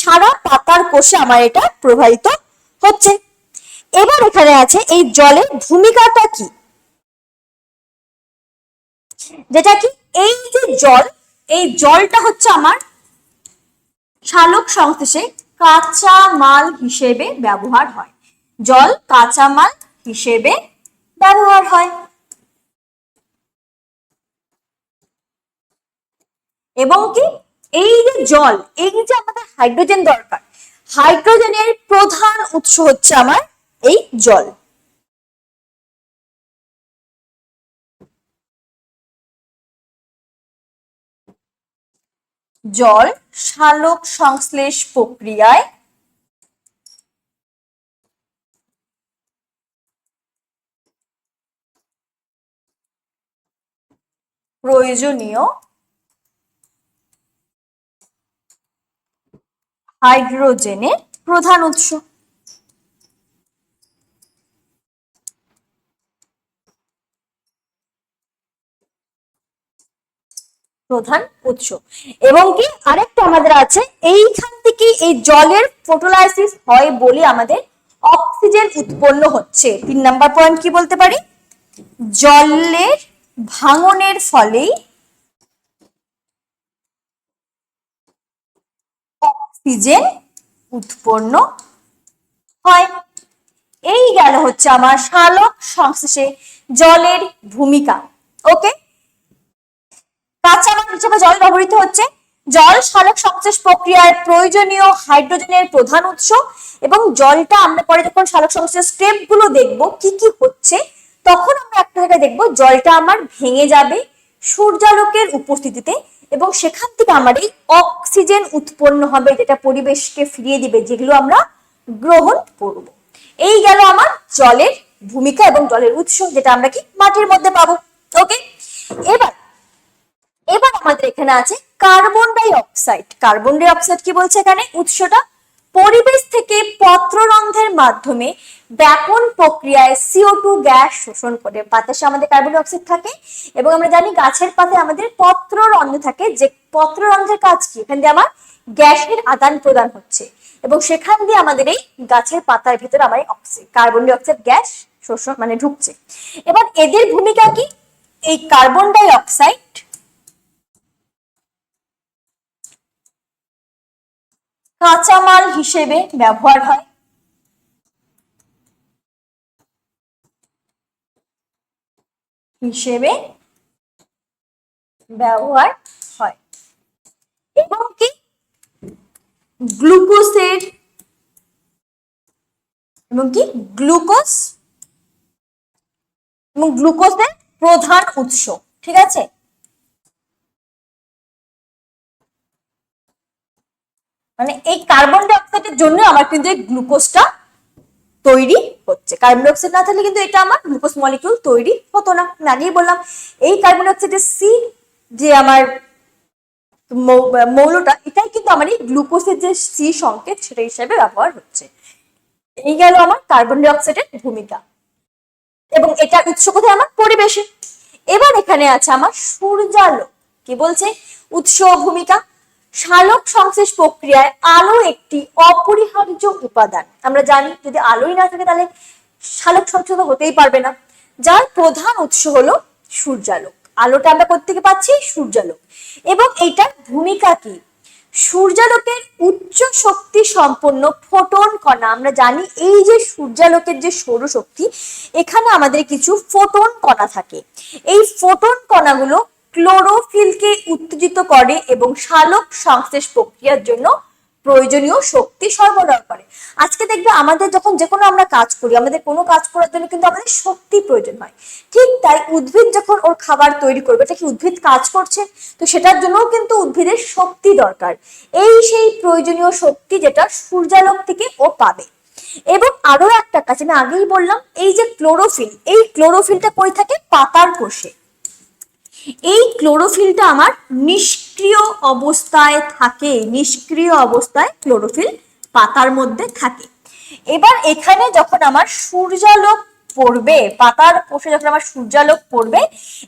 সারা পাতার কোষে আমার এটা প্রবাহিত হচ্ছে। এবার এখানে আছে এই জলের ভূমিকাটা কি, যেটা কি এই যে জল, এই জলটা হচ্ছে আমার সালোক সংশ্লেষে কাঁচা মাল হিসেবে ব্যবহার হয়। জল কাঁচা মাল হিসেবে ব্যবহার হয় এবং কি এই যে জল, এই যে আমাদের হাইড্রোজেন দরকার, হাইড্রোজেনের প্রধান উৎস হচ্ছে আমার এই জল। জল সালোক সংশ্লেষ প্রক্রিয়ায় প্রয়োজনীয় হাইড্রোজেনের প্রধান উৎস। প্রধান উৎস এবং কি আরেকটা আমাদের আছে, এইখান থেকে এই জলের ফটোলাইসিস হয় বলে আমাদের অক্সিজেন উৎপন্ন হচ্ছে। 3 নাম্বার পয়েন্ট কি বলতে পারি, জলের ভাঙনের ফলেই অক্সিজেন উৎপন্ন হয়। এই গেল হচ্ছে আমার সালোক সংশ্লেষে জলের ভূমিকা। ওকে, কাঁচা মাল হিসেবে জল ব্যবহৃত হচ্ছে, জল সালোক সংশ্লেষ প্রক্রিয়ায় প্রয়োজনীয় হাইড্রোজেনের প্রধান উৎস এবং জলটা আমরা পরে যখন সালোক সংশ্লেষ স্টেপ গুলো দেখবো কি কি হচ্ছে তখন আমরা একটা জায়গায় দেখবো জলটা আমার ভেঙে যাবে সূর্যালোকের উপস্থিতিতে এবং সেখান থেকে আমার এই অক্সিজেন উৎপন্ন হবে যেটা পরিবেশকে ফিরিয়ে দিবে, যেগুলো আমরা গ্রহণ করব। এই গেল আমার জলের ভূমিকা এবং জলের উৎস যেটা আমরা কি মাটির মধ্যে পাবো। ওকে, এবার এবার আমাদের এখানে আছে carbon die oxide. Carbon die oxide কি বলছে এখানে, উৎসটা পরিবেশ থেকে পত্ররন্ধ্রের মাধ্যমে ব্যাপন প্রক্রিয়ায় CO2 গ্যাস শোষণ করে। বাতাসে আমাদের কার্বন ডাই অক্সাইড থাকে এবং আমরা জানি গাছের পাতায় আমাদের পত্ররন্ধ্র থাকে, যে পত্ররন্ধ্রের কাজ কি, এখান দিয়ে আমার গ্যাসের আদান প্রদান হচ্ছে এবং সেখান দিয়ে আমাদের এই গাছের পাতার ভিতরে আমার কার্বন ডাই অক্সাইড গ্যাস শোষণ মানে ঢুকছে। এবার এদের ভূমিকা কি, এই কার্বন ডাই অক্সাইড কাঁচামাল হিসেবে ব্যবহার হয়, এবং কি গ্লুকোজের গ্লুকোজের প্রধান উৎস। ঠিক আছে, মানে এই কার্বন ডাই অক্সাইডের জন্য আমার কিন্তু এই গ্লুকোজটা তৈরি হচ্ছে। কার্বন ডাই অক্সাইড না থাকলে কিন্তু এটা আমার গ্লুকোজ মলিকিউল তৈরি হতো না। আমি আগেই বললাম এই কার্বন ডাই অক্সাইডের সি যে আমার মৌলটা, এটাই কিন্তু আমার এই গ্লুকোজের যে সি সংকেত সেটা হিসেবে ব্যবহার হচ্ছে। এই গেল আমার কার্বন ডাই অক্সাইডের ভূমিকা এবং এটার উৎস কোথায়, আমার পরিবেশে। এবার এখানে আছে আমার সূর্যালোক। কি বলছে, উৎস ভূমিকা, সালোক সংশ্লেষ প্রক্রিয়ায় আলো একটি অপরিহার্য উপাদান। আমরা জানি যদি আলোই না থাকে তাহলে সালোক সংশ্লেষ হতেই পারবে না, যার প্রধান উৎস হলো সূর্যালোক। আলোটা আমরা কোত্থেকে পাচ্ছি, সূর্যালোক। এবং এইটার ভূমিকা কি, সূর্যালোকের উচ্চ শক্তি সম্পন্ন ফোটন কণা, আমরা জানি এই যে সূর্যালোকের যে সৌরশক্তি এখানে আমাদের কিছু ফোটন কণা থাকে, এই ফোটন কণাগুলো ক্লোরোফিলকে উত্তেজিত করে এবং সালোক সংশ্লেষ প্রক্রিয়ার জন্য প্রয়োজনীয় শক্তি সরবরাহ করে। আজকে দেখবে আমাদের যখন যে কোনো আমরা কাজ করি, আমাদের কোনো কাজ করার জন্য কিন্তু আমাদের শক্তি প্রয়োজন হয়। ঠিক তাই উদ্ভিদ যখন ওর খাবার তৈরি করবে, এটা কি উদ্ভিদ কাজ করছে, তো সেটার জন্যও কিন্তু উদ্ভিদের শক্তি দরকার। এই সেই প্রয়োজনীয় শক্তি যেটা সূর্যালোক থেকে ও পাবে। এবং আরো একটা কাজ আমি আগেই বললাম, এই যে ক্লোরোফিল, এই ক্লোরোফিলটা কই থাকে, পাতার কোষে। এই ক্লোরোফিলটা আমার নিষ্ক্রিয় অবস্থায় থাকে, নিষ্ক্রিয় অবস্থায় ক্লোরোফিল পাতার মধ্যে থাকে। এবার এখানে যখন আমার সূর্যালোক পড়বে, পাতার কোষে যখন আমার সূর্যালোক পড়বে,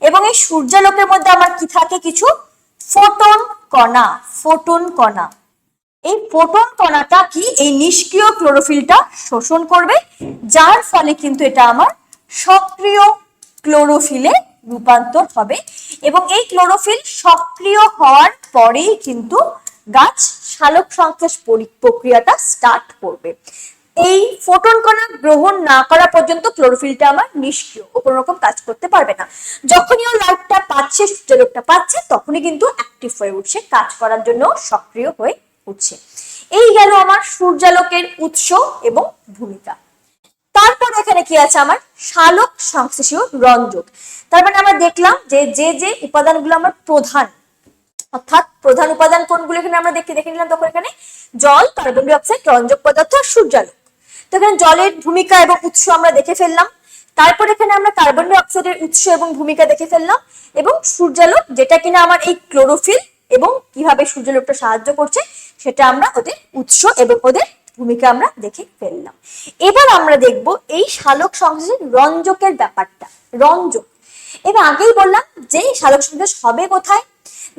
এবং এই সূর্যালোকের মধ্যে আমার কি থাকে, কিছু ফোটন কণা। ফোটন কণা, এই ফোটন কণাটা কি এই নিষ্ক্রিয় ক্লোরোফিলটা শোষণ করবে, যার ফলে কিন্তু এটা আমার সক্রিয় ক্লোরোফিলে রূপান্তর হবে, এবং এই ক্লোরোফিল সক্রিয় হওয়ার পরেই কিন্তু গাছ সালোক সংশ্লেষ প্রক্রিয়াটা স্টার্ট করবে। এই ফোটন কণা গ্রহণ না করা পর্যন্ত ক্লোরোফিলটা আমার নিষ্ক্রিয়, ও কোনো রকম কাজ করতে পারবে না। যখনই ও লাইটটা পাচ্ছে, সূর্যালোকটা পাচ্ছে, তখনই কিন্তু অ্যাক্টিভ হয়ে উঠছে, কাজ করার জন্য সক্রিয় হয়ে উঠছে। এই গেল আমার সূর্যালোকের উৎস এবং ভূমিকা। তারপর এখানে কি আছে আমার সালোক সংশ্লেষীয় রঞ্জক। তার মানে আমরা দেখলাম যে যে উপাদানগুলো আমার প্রধান, অর্থাৎ প্রধান উপাদান কোনগুলো এখানে আমরা দেখে নিলাম, তখন এখানে জল, কার্বন ডাই অক্সাইড, রঞ্জক পদার্থ আর সূর্যালোক। তো এখানে জলের ভূমিকা এবং উৎস আমরা দেখে ফেললাম। তারপর এখানে আমরা কার্বন ডাই অক্সাইডের উৎস এবং ভূমিকা দেখে ফেললাম, এবং সূর্যালোক যেটা কিনা আমার এই ক্লোরোফিল এবং কিভাবে সূর্যালোকটা সাহায্য করছে সেটা আমরা ওদের উৎস এবং ওদের ভূমিকা আমরা দেখে ফেললাম। এবার আমরা দেখব এই সালোক সংশ্লেষের রঞ্জকের ব্যাপারটা। রঞ্জক, এবার আগেই বললাম যে সালোক সংশ্লেষ হবে কোথায়।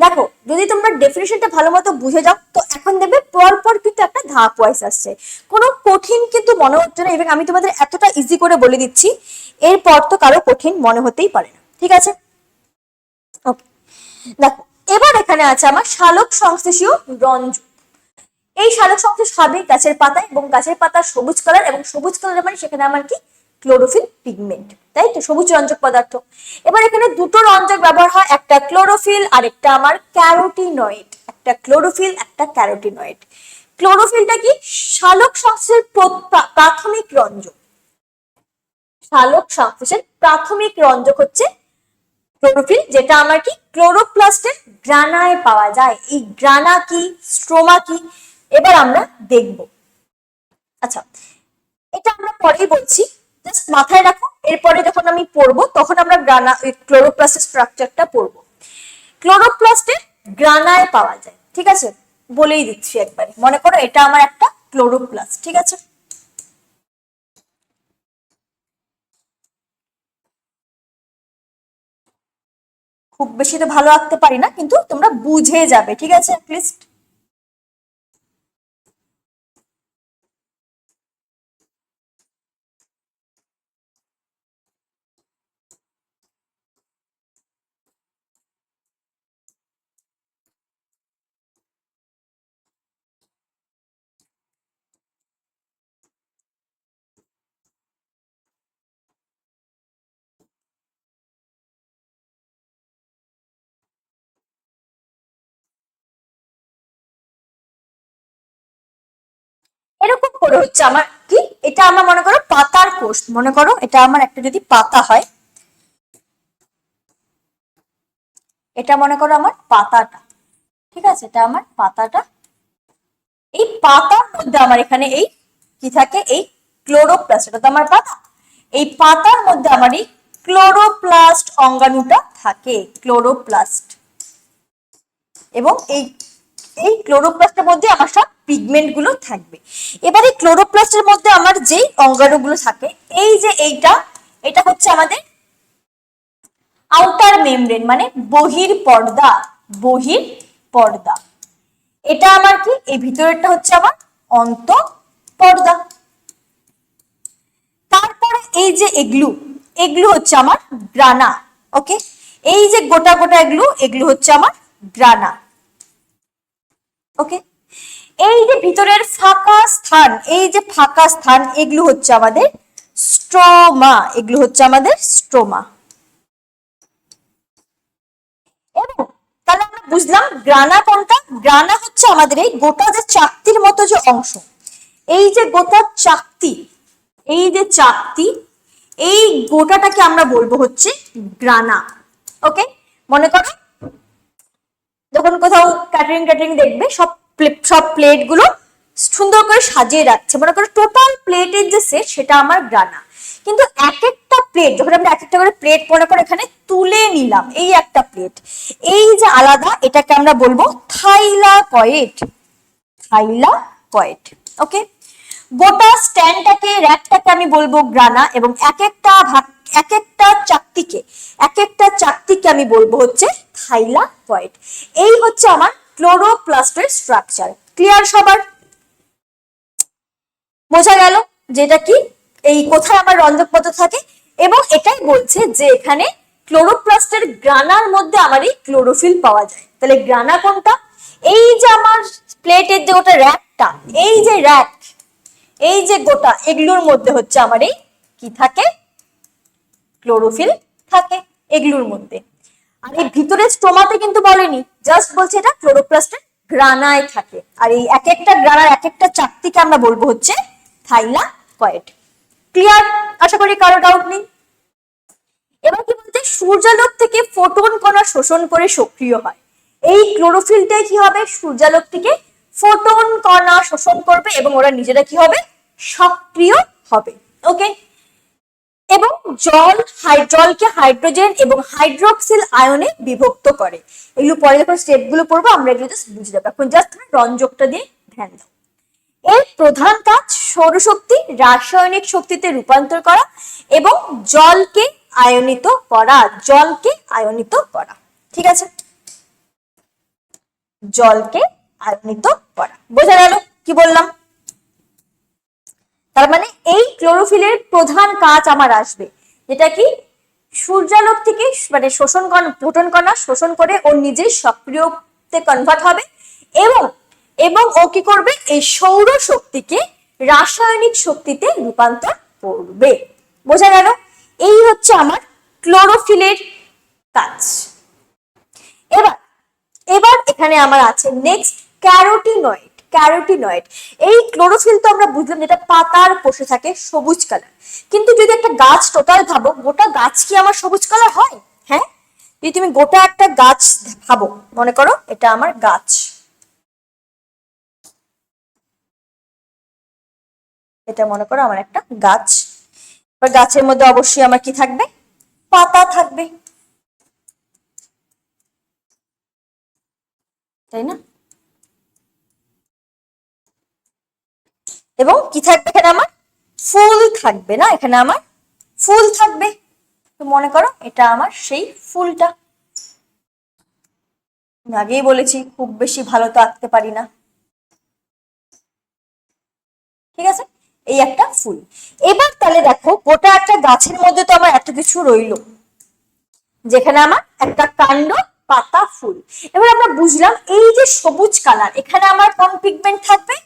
দেখো, যদি তোমরা ডেফিনিশনটা ভালো মতো বুঝে যাও, তো এখন দেখবে পরপর কিন্তু একটা ধাপ ওয়াইজ আসছে, কোনো কঠিন কিন্তু মনে হচ্ছে না, এবং আমি তোমাদের এতটা ইজি করে বলে দিচ্ছি, এরপর তো কারো কঠিন মনে হতেই পারে না। ঠিক আছে, ওকে। দেখো, এবার এখানে আছে আমার সালোক সংশ্লেষীয় রঞ্জক। এই সালোক সংশ্লেষ হবে গাছের পাতায়, এবং গাছের পাতা সবুজ কালার, এবং সবুজ কালার মানে সেখানে আমার কি ক্লোরোফিল পিগমেন্ট, তাই তো, সবুজ রঞ্জক পদার্থ। এবার এখানে দুটো রঞ্জক ব্যবহার হয়, একটা ক্লোরোফিল আর একটা আমার ক্যারোটিনয়েড। একটা ক্লোরোফিল, একটা ক্যারোটিনয়েড। ক্লোরোফিলটা কি সালোক সংশ্লেষের প্রাথমিক রঞ্জক। সালোক সংশ্লেষের প্রাথমিক রঞ্জক হচ্ছে ক্লোরোফিল, যেটা আমার কি ক্লোরোপ্লাস্টের গ্রানায় পাওয়া যায়। এই গ্রানা কি, স্ট্রোমা কি, এবার আমরা দেখব। আচ্ছা, এটা আমরা পরেই বলছি, জাস্ট মাথায় রাখো, এরপরে যখন আমি পড়বো তখন আমরা গ্রানা ক্লোরোপ্লাস্টের স্ট্রাকচারটা পড়বো। ক্লোরোপ্লাস্টের গ্রানায় পাওয়া যায়, ঠিক আছে, বলেই দিচ্ছি একবারে। মনে করো এটা আমার একটা ক্লোরোপ্লাস্ট, ঠিক আছে। খুব বেশি তো ভালো আঁকতে পারি না, কিন্তু তোমরা বুঝে যাবে, ঠিক আছে, অ্যাটলিস্ট। এরকম করে হচ্ছে আমার কি, এটা আমার মনে করো পাতার কোষ, মনে করো এটা আমার একটা যদি পাতা হয়, এটা মনে করো আমার পাতাটা, ঠিক আছে, এটা আমার পাতাটা। এই পাতার মধ্যে আমার এখানে এই কি থাকে, এই ক্লোরোপ্লাস্ট, এটা তো আমার পাতা। এই পাতার মধ্যে আমার এই ক্লোরোপ্লাস্ট অঙ্গাণুটা থাকে, ক্লোরোপ্লাস্ট। এবং এই এই ক্লোরোপ্লাস্টের মধ্যে আমার সব পিগমেন্ট গুলো থাকবে। এবার এই ক্লোরোপ্লাস্টের মধ্যে আমার যেই অঙ্গাণুগুলো থাকে, এই যে এইটা, এটা হচ্ছে আমাদের আউটার মেমব্রেন, মানে বহির পর্দা। বহির পর্দা, এটা আমার কি, এই ভিতরেরটা হচ্ছে আমার অন্ত পর্দা। তারপরে এই যে এগুলো, এগুলো হচ্ছে আমার গ্রানা। ওকে, এই যে গোটা গোটা এগুলো, এগুলো হচ্ছে আমার গ্রানা। ওকে, এই যে ভিতরের ফাঁকা স্থান, এই যে ফাঁকা স্থান, এগুলো হচ্ছে আমাদের স্ট্রোমা। এগুলো হচ্ছে আমাদের স্ট্রোমা। এবং তাহলে আমরা বুঝলাম গ্রানা কোনটা। গ্রানা হচ্ছে আমাদের এই গোটা যে চাকতির মতো যে অংশ, এই যে গোটা চাকতি, এই যে চাকতি, এই গোটাটাকে আমরা বলবো হচ্ছে গ্রানা। ওকে, মনে করো যখন কোথাও ক্যাটারিং দেখবে, সব প্লেট গুলো সুন্দর করে সাজিয়ে রাখছে, মনে করো টোটাল প্লেটের যে সেট, সেটা আমার গ্রানা। কিন্তু এক একটা প্লেট, যখন আমরা এক একটা করে প্লেট মনে করো এখানে তুলে নিলাম, এই একটা প্লেট, এই যে আলাদা, এটাকে আমরা বলবো থাইলাকয়েড। থাইলাকয়েড। ওকে, গোটা স্ট্যান্ডটাকে র্যাকটাকে আমি বলবো গ্রানা, এবং এক একটা চাকতিকে আমি বলবো হচ্ছে থাইলাকয়েড। এই হচ্ছে আমার ক্লোরোপ্লাস্টের স্ট্রাকচার। ক্লিয়ার সবার? বোঝা গেল যেটা কি এই কোথায় আমার রঞ্জক পদার্থ থাকে, এবং এটাই বলছে যে এখানে ক্লোরোপ্লাস্টের গ্রানার মধ্যে আমার এই ক্লোরোফিল পাওয়া যায়। তাহলে গ্রানা কোনটা? এই যে আমার প্লেটের যে গোটা র্যাকটা, এই যে র্যাক, এই যে গোটা, এগুলোর মধ্যে হচ্ছে আমার এই কি থাকে? ক্লোরোফিল থাকে এগুলোর মধ্যে। আর এই ভিতরে স্টোমাতে কিন্তু বলেনি, জাস্ট বলছে এটা ক্লোরোপ্লাস্টের গ্রানায় থাকে। আর এই এক একটা গ্রানার এক একটা চাকতিকে আমরা বলবো হচ্ছে থাইলাকয়েড। ক্লিয়ার? আশা করি কারো ডাউট নেই। এবার কি বলতে, সূর্যালোক থেকে ফোটন কণা শোষণ করে সক্রিয় হয়। এই ক্লোরোফিলটাই কি হবে? সূর্যালোক থেকে ফোটন কণা শোষণ করবে এবং ওরা নিজেরা কি হবে? সক্রিয় হবে। ওকে। এবং জলকে হাইড্রোজেন এবং হাইড্রোক্সিল আয়নে বিভক্ত করে। এগুলো পরে যখন স্টেপগুলো পড়বো আমরা এগুলো জাস্ট বুঝে যাবো। এখন জাস্ট রঞ্জকটা দিয়ে ধ্যান দাও। এর প্রধান কাজ সৌরশক্তি রাসায়নিক শক্তিতে রূপান্তর করা এবং জলকে আয়নিত করা। ঠিক আছে, জলকে আয়নিত করা। বোঝা গেল কি বললাম? তার মানে এই ক্লোরোফিলের প্রধান কাজ আমার আসবে, যেটা কি সূর্যালোক থেকে মানে ফোটন কণা শোষণ করে ও নিজের সক্রিয়তে কনভার্ট হবে, এবং ও কি করবে? এই সৌর শক্তিকে রাসায়নিক শক্তিতে রূপান্তর করবে। বোঝা গেল? এই হচ্ছে আমার ক্লোরোফিলের কাজ। এবার এখানে আমার আছে নেক্সট ক্যারোটিনয়েড। এই ক্লোরোফিল তো আমরা বুঝলাম যেটা পাতার কোষে থাকে, সবুজ কালার। কিন্তু যদি একটা গাছ টোটাল ভাবো, গোটা গাছ কি আমার সবুজ কালার হয়? হ্যাঁ, যদি তুমি গোটা একটা গাছ ভাবো, মনে করো এটা আমার গাছ, এটা মনে করো আমার একটা গাছ। এবার গাছের মধ্যে অবশ্যই আমার কি থাকবে? পাতা থাকবে, তাই না? এবং কি থাকবে এখানে? আমার ফুল থাকবে না? এখানে আমার ফুল থাকবে। তো মনে করো এটা আমার সেই ফুলটা। আমি আগেই বলেছি খুব বেশি ভালো তো আঁকতে পারি না, ঠিক আছে? এই একটা ফুল। এবার তাহলে দেখো, গোটা একটা গাছের মধ্যে তো আমার এত কিছু রইলো, যেখানে আমার একটা কাণ্ড, পাতা, ফুল। এবার আমরা বুঝলাম এই যে সবুজ কালার, এখানে আমার কোন পিগমেন্ট থাকবে?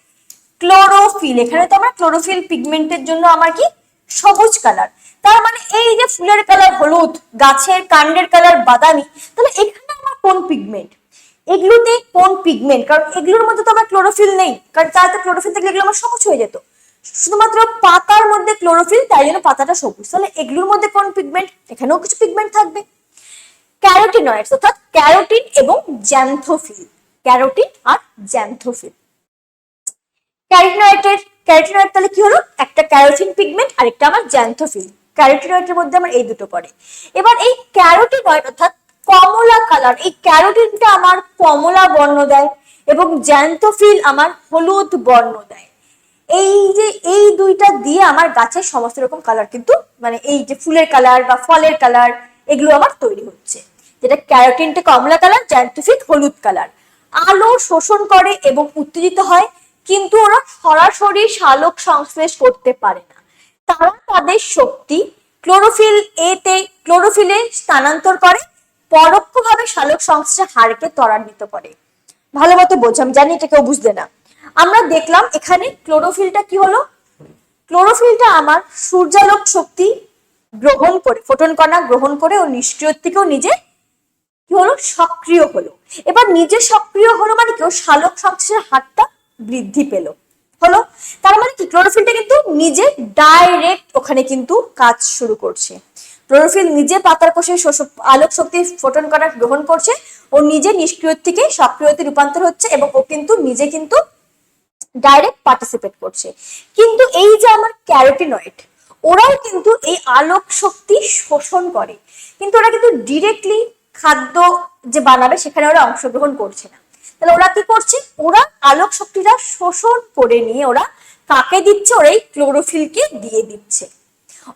ক্লোরোফিল। এখানে তো আমার ক্লোরোফিল পিগমেন্টের জন্য আমার কি সবুজ কালার। তার মানে এই যে ফুলের কালার হলুদ, গাছের কাণ্ডের কালার বাদামি, তাহলে এখানে আমার কোন পিগমেন্ট? এগুলোতে কোন পিগমেন্ট? কারণ এগুলোর মধ্যে তো আমার ক্লোরোফিল নেই, কারণ তাতে ক্লোরোফিল থাকলে এগুলো আমার সবুজ হয়ে যেত। শুধুমাত্র পাতার মধ্যে ক্লোরোফিল, তাই জন্য পাতাটা সবুজ। তাহলে এগুলোর মধ্যে কোন পিগমেন্ট? এখানেও কিছু পিগমেন্ট থাকবে। ক্যারোটিনয়েডস অর্থাৎ ক্যারোটিন এবং জ্যান্থোফিল। ক্যারোটিন আর জ্যান্থোফিল। ক্যারোটিনয়েড তাহলে কি হলো? একটা ক্যারোটিন পিগমেন্ট আর একটা আমার জ্যান্থোফিল। ক্যারোটিনয়েডের মধ্যে আমার এই দুটো পড়ে। এবার এই ক্যারোটিনয়েড অর্থাৎ কমলা কালার, এই ক্যারোটিনটা আমার কমলা বর্ণ দেয় এবং জ্যান্থোফিল আমার হলুদ বর্ণ দেয়। এই যে এই দুইটা দিয়ে আমার গাছের সমস্ত রকম কালার কিন্তু, মানে এই যে ফুলের কালার বা ফলের কালার, এগুলো আমার তৈরি হচ্ছে। যেটা ক্যারোটিনটা কমলা কালার, জ্যান্থোফিল হলুদ কালার। আলো শোষণ করে এবং উত্তেজিত হয়, কিন্তু ওরা সরাসরি সালোক সংশ্লেষ করতে পারে না। তারা তাদের শক্তি ক্লোরোফিলে স্থানান্তর করে, পরোক্ষভাবে সালোক সংশ্লেষের হারকে ত্বরান্বিত করে। ভালো মতো বোঝ, আমি জানি এটা কেউ বুঝবে না। আমরা দেখলাম এখানে ক্লোরোফিলটা কি হলো? ক্লোরোফিলটা আমার সূর্যালোক শক্তি গ্রহণ করে, ফোটন কণা গ্রহণ করে ও নিষ্ক্রিয় থেকেও নিজে কি হলো? সক্রিয় হলো। এবার নিজে সক্রিয় হলো মানে কেউ সালোক সংশ্লেষের হারটা বৃদ্ধি পেল হলো। তার মানে কি ক্লোরোফিলটা কিন্তু নিজে ডাইরেক্ট ওখানে কিন্তু কাজ শুরু করছে। ক্লোরোফিল নিজে পাতার কোষে আলোক শক্তি ফোটন কণা গ্রহণ করছে, ও নিজে নিষ্ক্রিয় থেকে সক্রিয়তে রূপান্তর হচ্ছে, এবং ও কিন্তু নিজে কিন্তু ডাইরেক্ট পার্টিসিপেট করছে। কিন্তু এই যে আমার ক্যারোটিনয়েড, ওরাও কিন্তু এই আলোক শক্তি শোষণ করে, কিন্তু ওরা কিন্তু ডিরেক্টলি খাদ্য যে বানাবে সেখানে ওরা অংশগ্রহণ করছে না। তাহলে ওরা কি করছে, ওরা আলোক শক্তিটা শোষণ করে নিয়ে ওরা কাকে দিচ্ছে, ওরা এই ক্লোরোফিলকে দিয়ে দিচ্ছে।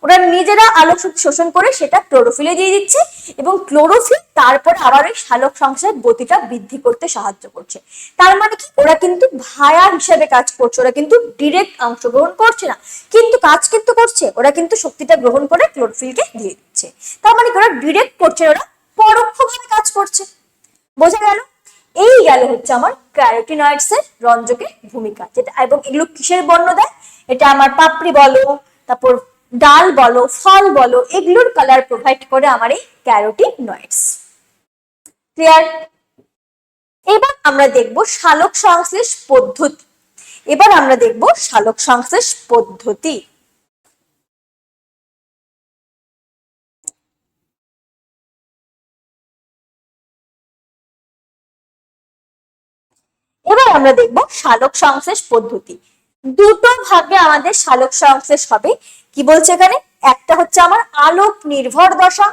ওরা নিজেরা আলোক শক্তি শোষণ করে সেটা ক্লোরোফিলে দিয়ে দিচ্ছে এবং ক্লোরোফিল তারপরে আবার ওই সালোক সংশ্লেষের গতিটা বৃদ্ধি করতে সাহায্য করছে। তার মানে কি, ওরা কিন্তু ভায়া হিসেবে কাজ করছে, ওরা কিন্তু ডিরেক্ট অংশগ্রহণ করছে না, কিন্তু কাজ কিন্তু করছে, ওরা কিন্তু শক্তিটা গ্রহণ করে ক্লোরোফিলকে দিয়ে দিচ্ছে। তার মানে ওরা ডিরেক্ট করছে, ওরা পরোক্ষভাবে কাজ করছে। বোঝা গেল? এই গেল হচ্ছে আমার ক্যারোটিনয়েডস এর রঞ্জকের ভূমিকা, যেটা এবং এগুলো কিসের বর্ণ দেয়, এটা আমার পাপড়ি বলো, তারপর ডাল বলো, ফল বলো, এগুলোর কালার প্রোভাইড করে আমার এই ক্যারোটিনয়েডস। ক্লিয়ার? এবার আমরা দেখব সালোক সংশ্লেষ পদ্ধতি। এবার আমরা দেখব সালোক সংশ্লেষ পদ্ধতি। এবার আমরা দেখব সালোক সংশ্লেষ পদ্ধতি। দুটো ভাগে আমাদের সালোক সংশ্লেষ হবে। কি বলছে এখানে, একটা হচ্ছে আমার আলোক নির্ভর দশা,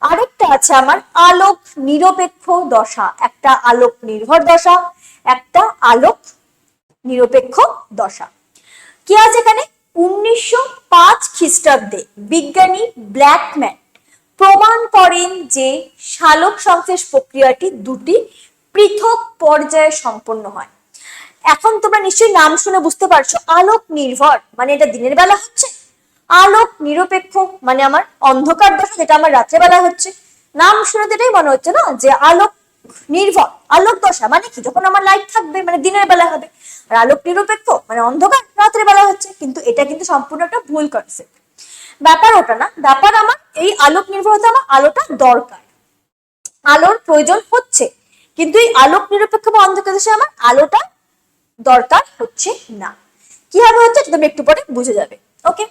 আরেকটা আছে আমার আলোক নিরপেক্ষ দশা। একটা আলোক নির্ভর দশা, একটা আলোক নিরপেক্ষ দশা। কি আছে এখানে, 1905 খ্রিস্টাব্দে বিজ্ঞানী ব্ল্যাকম্যান প্রমাণ করেন যে সালোক সংশ্লেষ প্রক্রিয়াটি দুটি পৃথক পর্যায়ে সম্পন্ন হয়। এখন তোমরা নিশ্চয়ই নাম শুনে বুঝতে পারছো, আলোক নির্ভর মানে এটা দিনের বেলা হচ্ছে, আলোক নিরপেক্ষ মানে আমার অন্ধকার দশা, যেটা আমার রাত্রে বেলা হচ্ছে। নাম শুনে তো এটাই মনে হচ্ছে না যে আলোক নির্ভর, আলোক দশা মানে কি, যখন আমার লাইট থাকবে মানে দিনের বেলা হবে, আর আলোক নিরপেক্ষ মানে অন্ধকার রাত্রে বেলা হচ্ছে। কিন্তু এটা কিন্তু সম্পূর্ণ একটা ভুল কনসেপ্ট। ব্যাপার ওটা না, ব্যাপার আমার এই আলোক নির্ভর হতে আমার আলোটা দরকার, আলোর প্রয়োজন হচ্ছে, কিন্তু এই আলোক নিরপেক্ষ বা অন্ধকার দশায় আমার আলোটা দরকার হচ্ছে না। কিভাবে হচ্ছে তুমি একটু পরে বুঝে যাবে। ওকে,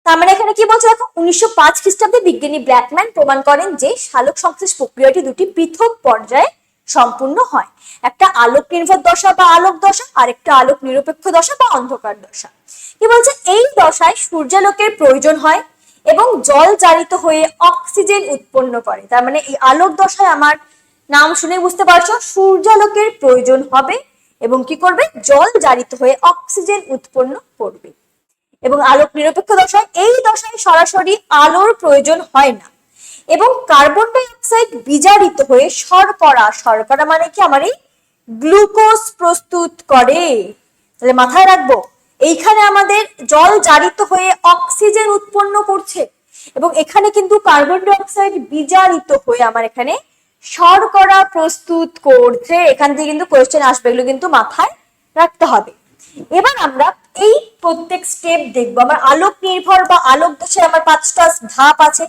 তার মানে এখানে কি বলছে দেখো, 1905 খ্রিস্টাব্দে বিজ্ঞানী ব্ল্যাকম্যান প্রমাণ করেন যে সালোক সংশ্লেষ প্রক্রিয়াটি দুটি পৃথক পর্যায়ে সম্পূর্ণ হয়। একটা আলোক নির্ভর দশা বা আলোক দশা, আর একটা আলোক নিরপেক্ষ দশা বা অন্ধকার দশা। কি বলছে, এই দশায় সূর্যালোকের প্রয়োজন হয় এবং জল জারিত হয়ে অক্সিজেন উৎপন্ন করে। তার মানে এই আলোক দশায় আমার নাম শুনে বুঝতে পারছো, সূর্যালোকের প্রয়োজন হবে এবং কি করবে, জল জারিত হয়ে অক্সিজেন উৎপন্ন করবে। এবং আলোক নিরপেক্ষ দশায়, এই দশায় সরাসরি আলোর প্রয়োজন হয় না এবং কার্বন ডাই অক্সাইড বিজারিত হয়ে শর্করা, শর্করা মানে কি আমার এই গ্লুকোজ প্রস্তুত করে। তাহলে মাথায় রাখবো, এইখানে আমাদের জল জারিত হয়ে অক্সিজেন উৎপন্ন করছে এবং এখানে কিন্তু কার্বন ডাই অক্সাইড বিজারিত হয়ে আমার এখানে শর্করা প্রস্তুত করছে। এখান থেকে কিন্তু কোয়েশ্চেন আসবে, এগুলো কিন্তু মাথায় রাখতে হবে। এবার আমরা এই প্রত্যেক স্টেপ দেখবো। আমার আলোক নির্ভর বা আলোক দশায় আমার 5টা ধাপ আছে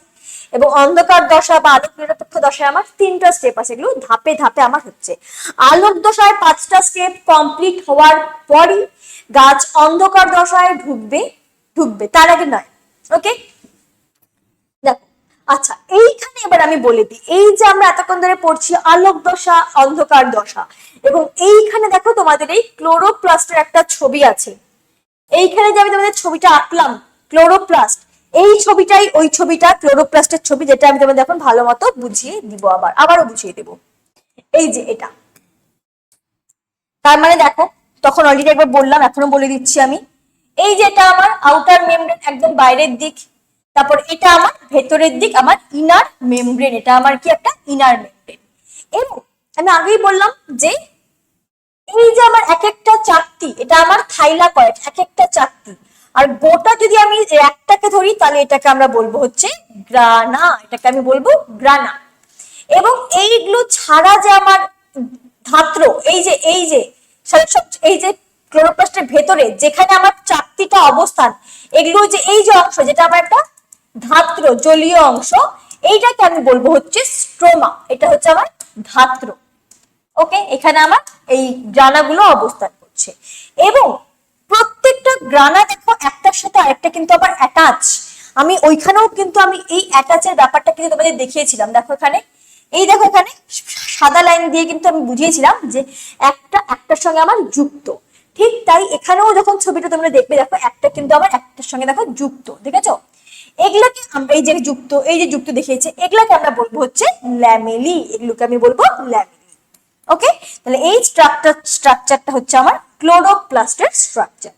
এবং অন্ধকার দশা বা আলোক নিরপেক্ষ দশায় আমার 3টা স্টেপ আছে। এগুলো ধাপে ধাপে আমার হচ্ছে। আলোক দশায় 5টা স্টেপ কমপ্লিট হওয়ার পরই গাছ অন্ধকার দশায় ঢুকবে, তার আগে নয়। ওকে, দেখো, আচ্ছা এইখানে এবার আমি বলে দিই, এই যে আমরা এতক্ষণ ধরে পড়ছি আলোক দশা, অন্ধকার দশা, এবং এইখানে দেখো তোমাদের এই ক্লোরোপ্লাস্টের একটা ছবি আছে। এইখানে যে আমি তোমাদের ছবিটা আঁকলাম ক্লোরোপ্লাস্ট, এই ছবিটাই ওই ছবিটা ক্লোরোপ্লাস্টের ছবি, যেটা আমি তোমাদের এখন ভালো মতো বুঝিয়ে দিব, আবারও বুঝিয়ে দেব। এই যে এটা, তার মানে দেখো, তখন অলরেডি একবার বললাম, এখনো বলে দিচ্ছি আমি। এই যে এটা আমার আউটার মেমব্রেন, একদম বাইরের দিক, তারপর এটা আমার ভেতরের দিক, আমার ইনার মেমব্রেন, এটা আমার কি একটা ইনার মেমব্রেন। এবং আমি আগেই বললাম যে এই যে আমার এক একটা চাকতি, এটা আমার থাইলাকয়েড, এক একটা চাকতি, আর গোটা যদি আমি একটাকে ধরি তাহলে এটাকে আমরা বলবো হচ্ছে গ্রানা, এটাকে আমি বলবো গ্রানা। এবং এইগুলো ছাড়া যে আমার ধাত্র, এই যে ক্লোরোপ্লাস্টের ভেতরে যেখানে আমার চাকতিটা অবস্থান, এগুলো যে এই যে অংশ, যেটা আমার একটা ধাত্র জলীয় অংশ, এইটাকে আমি বলবো হচ্ছে স্ট্রোমা, এটা হচ্ছে আমার ধাত্র। ওকে, এখানে আমার এই গ্রানাগুলো অবস্থান করছে এবং প্রত্যেকটা গ্রানা দেখো একটার সাথে আরেকটা কিন্তু আবার অ্যাটাচ। আমি ওইখানেও কিন্তু আমি এই অ্যাটাচের ব্যাপারটা কিন্তু তোমাদের দেখিয়েছিলাম। দেখো এখানে, এই দেখো এখানে সাদা লাইন দিয়ে কিন্তু আমি বুঝিয়েছিলাম যে একটা একটার সঙ্গে আমার যুক্ত। ঠিক তাই এখানেও যখন ছবিটা তোমরা দেখবে, দেখো একটা কিন্তু আবার একটার সঙ্গে দেখো যুক্ত, দেখেছো? এগুলাকে আমরা এই যে যুক্ত দেখিয়েছে, এগুলাকে আমরা বলবো হচ্ছে ল্যামেলি, এগুলোকে আমি বলবো ল্যামেলি। ওকে, তাহলে এই স্ট্রাকচারটা হচ্ছে আমার ক্লোরোপ্লাস্টের স্ট্রাকচার।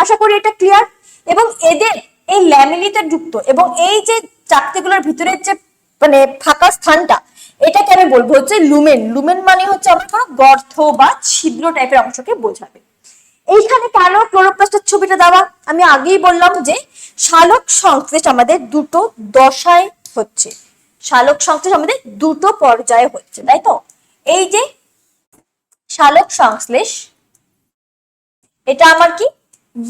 আশা করি এটা ক্লিয়ার। এবং এদের এই ল্যামিনেটেড যুক্ত এবং এই যে চাকতিগুলোর ভিতরের যে মানে ফাঁকা স্থানটা, এটাকে আমি বলবো হচ্ছে লুমেন। লুমেন মানে হচ্ছে আমার কোনো গর্ত বা ছিদ্র টাইপের অংশকে বোঝাবে। এইখানে কেন ক্লোরোপ্লাস্টের ছবিটা দেওয়া, আমি আগেই বললাম যে সালোক সংশ্লেষ আমাদের দুটো দশায় হচ্ছে, সালোক সংশ্লেষ আমাদের দুটো পর্যায়ে হচ্ছে, তাই তো? এই যে সালোক সংশ্লেষ, এটা আমার কি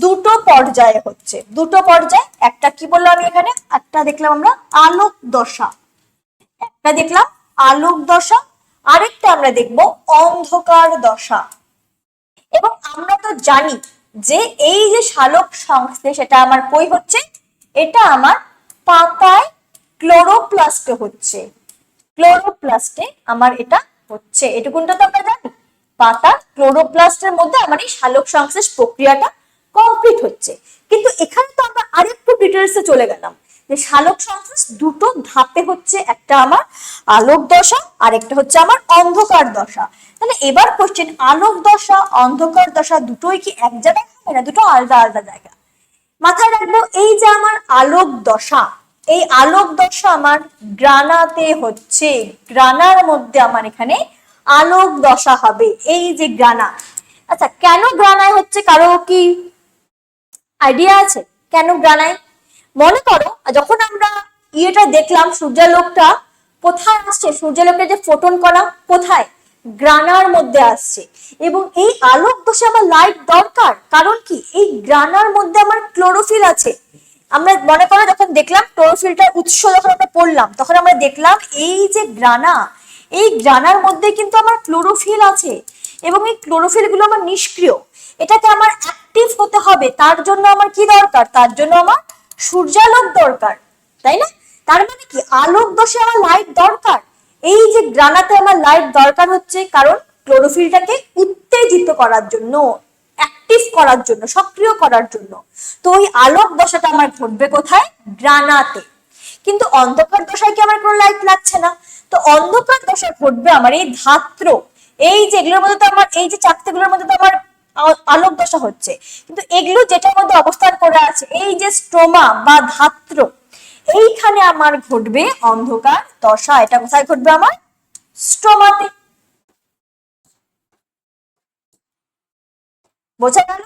দুটো পর্যায়ে হচ্ছে, দুটো পর্যায়ে। একটা কি বললাম আমি এখানে, একটা দেখলাম আমরা আলোক দশা, একটা দেখলাম আলোক দশা, আরেকটা আমরা দেখবো অন্ধকার দশা। এবং আমরা তো জানি যে এই যে সালোক সংশ্লেষ এটা আমার কই হচ্ছে, এটা আমার পাতায় ক্লোরোপ্লাস্টে হচ্ছে, ক্লোরোপ্লাস্টে আমার এটা হচ্ছে, এটুকুনটা তো আমরা জানি। পাতা ক্লোরোপ্লাস্টের মধ্যে আমার এই সালোক সংশ্লেষ প্রক্রিয়াটা কমপ্লিট হচ্ছে। কিন্তু এখানে তো আমরা আরেকটু ডিটেলসে চলে গেলাম যে সালোক সংশ্লেষ দুটো ধাপে হচ্ছে, একটা আমার আলোক দশা আর একটা হচ্ছে আমার অন্ধকার দশা। তাহলে এবার কোশ্চেন, আলোক দশা অন্ধকার দশা দুটোই কি এক জায়গায় হবে না দুটো আলাদা আলাদা জায়গা? মাথায় রাখবো এই যে আমার আলোক দশা, এই আলোক দশা আমার গ্রানাতে হচ্ছে, গ্রানার মধ্যে আমার এখানে আলোক দশা হবে, এই যে গ্রানা। আচ্ছা, কেন গ্রানায় হচ্ছে কারো কি আইডিয়া আছে কেন গ্রানায়? মনে করো যখন আমরা ইয়েটা দেখলাম সূর্যালোকটা কোথায় আসছে, সূর্যালোকের যে ফোটন কণা কোথায়, গ্রানার মধ্যে আসছে। এবং এই আলোক দশা আমার লাইট দরকার, কারণ কি এই গ্রানার মধ্যে আমার ক্লোরোফিল আছে। আমরা মনে করো যখন দেখলাম ক্লোরোফিলটার উৎস যখন আমরা পড়লাম, তখন আমরা দেখলাম এই যে গ্রানা, এই গ্রানার মধ্যে কিন্তু আমার ক্লোরোফিল আছে এবং এই ক্লোরোফিল গুলো আমার নিষ্ক্রিয়। এটাকে আমার অ্যাক্টিভ হতে হবে, তার জন্য আমার কি দরকার, তার জন্য আমার সূর্যালোক দরকার, তাই না? তার মানে কি আলোক দশে আমার লাইট দরকার। এই যে গ্রানাতে আমার লাইট দরকার হচ্ছে কারণ ক্লোরোফিলটাকে উত্তেজিত করার জন্য, অ্যাক্টিভ করার জন্য, সক্রিয় করার জন্য। তো ওই আলোক দশাটা আমার ঘটবে কোথায়, গ্রানাতে। কিন্তু অন্ধকার দশায় কি আমার কোনো লাইট লাগছে না, তো অন্ধকার দশা ঘটবে আমার এই ধাত্র, এই যে এগুলোর মধ্যে তো আমার এই যে চাকতিগুলোর মধ্যে তো আমার আলোক দশা হচ্ছে, কিন্তু এগুলো যেটার মধ্যে অবস্থান করে আছে এই যে স্ট্রোমা বা ধাত্র, এইখানে আমার ঘটবে অন্ধকার দশা। এটা কোথায় ঘটবে, আমার স্ট্রোমাতে। বোঝা গেল?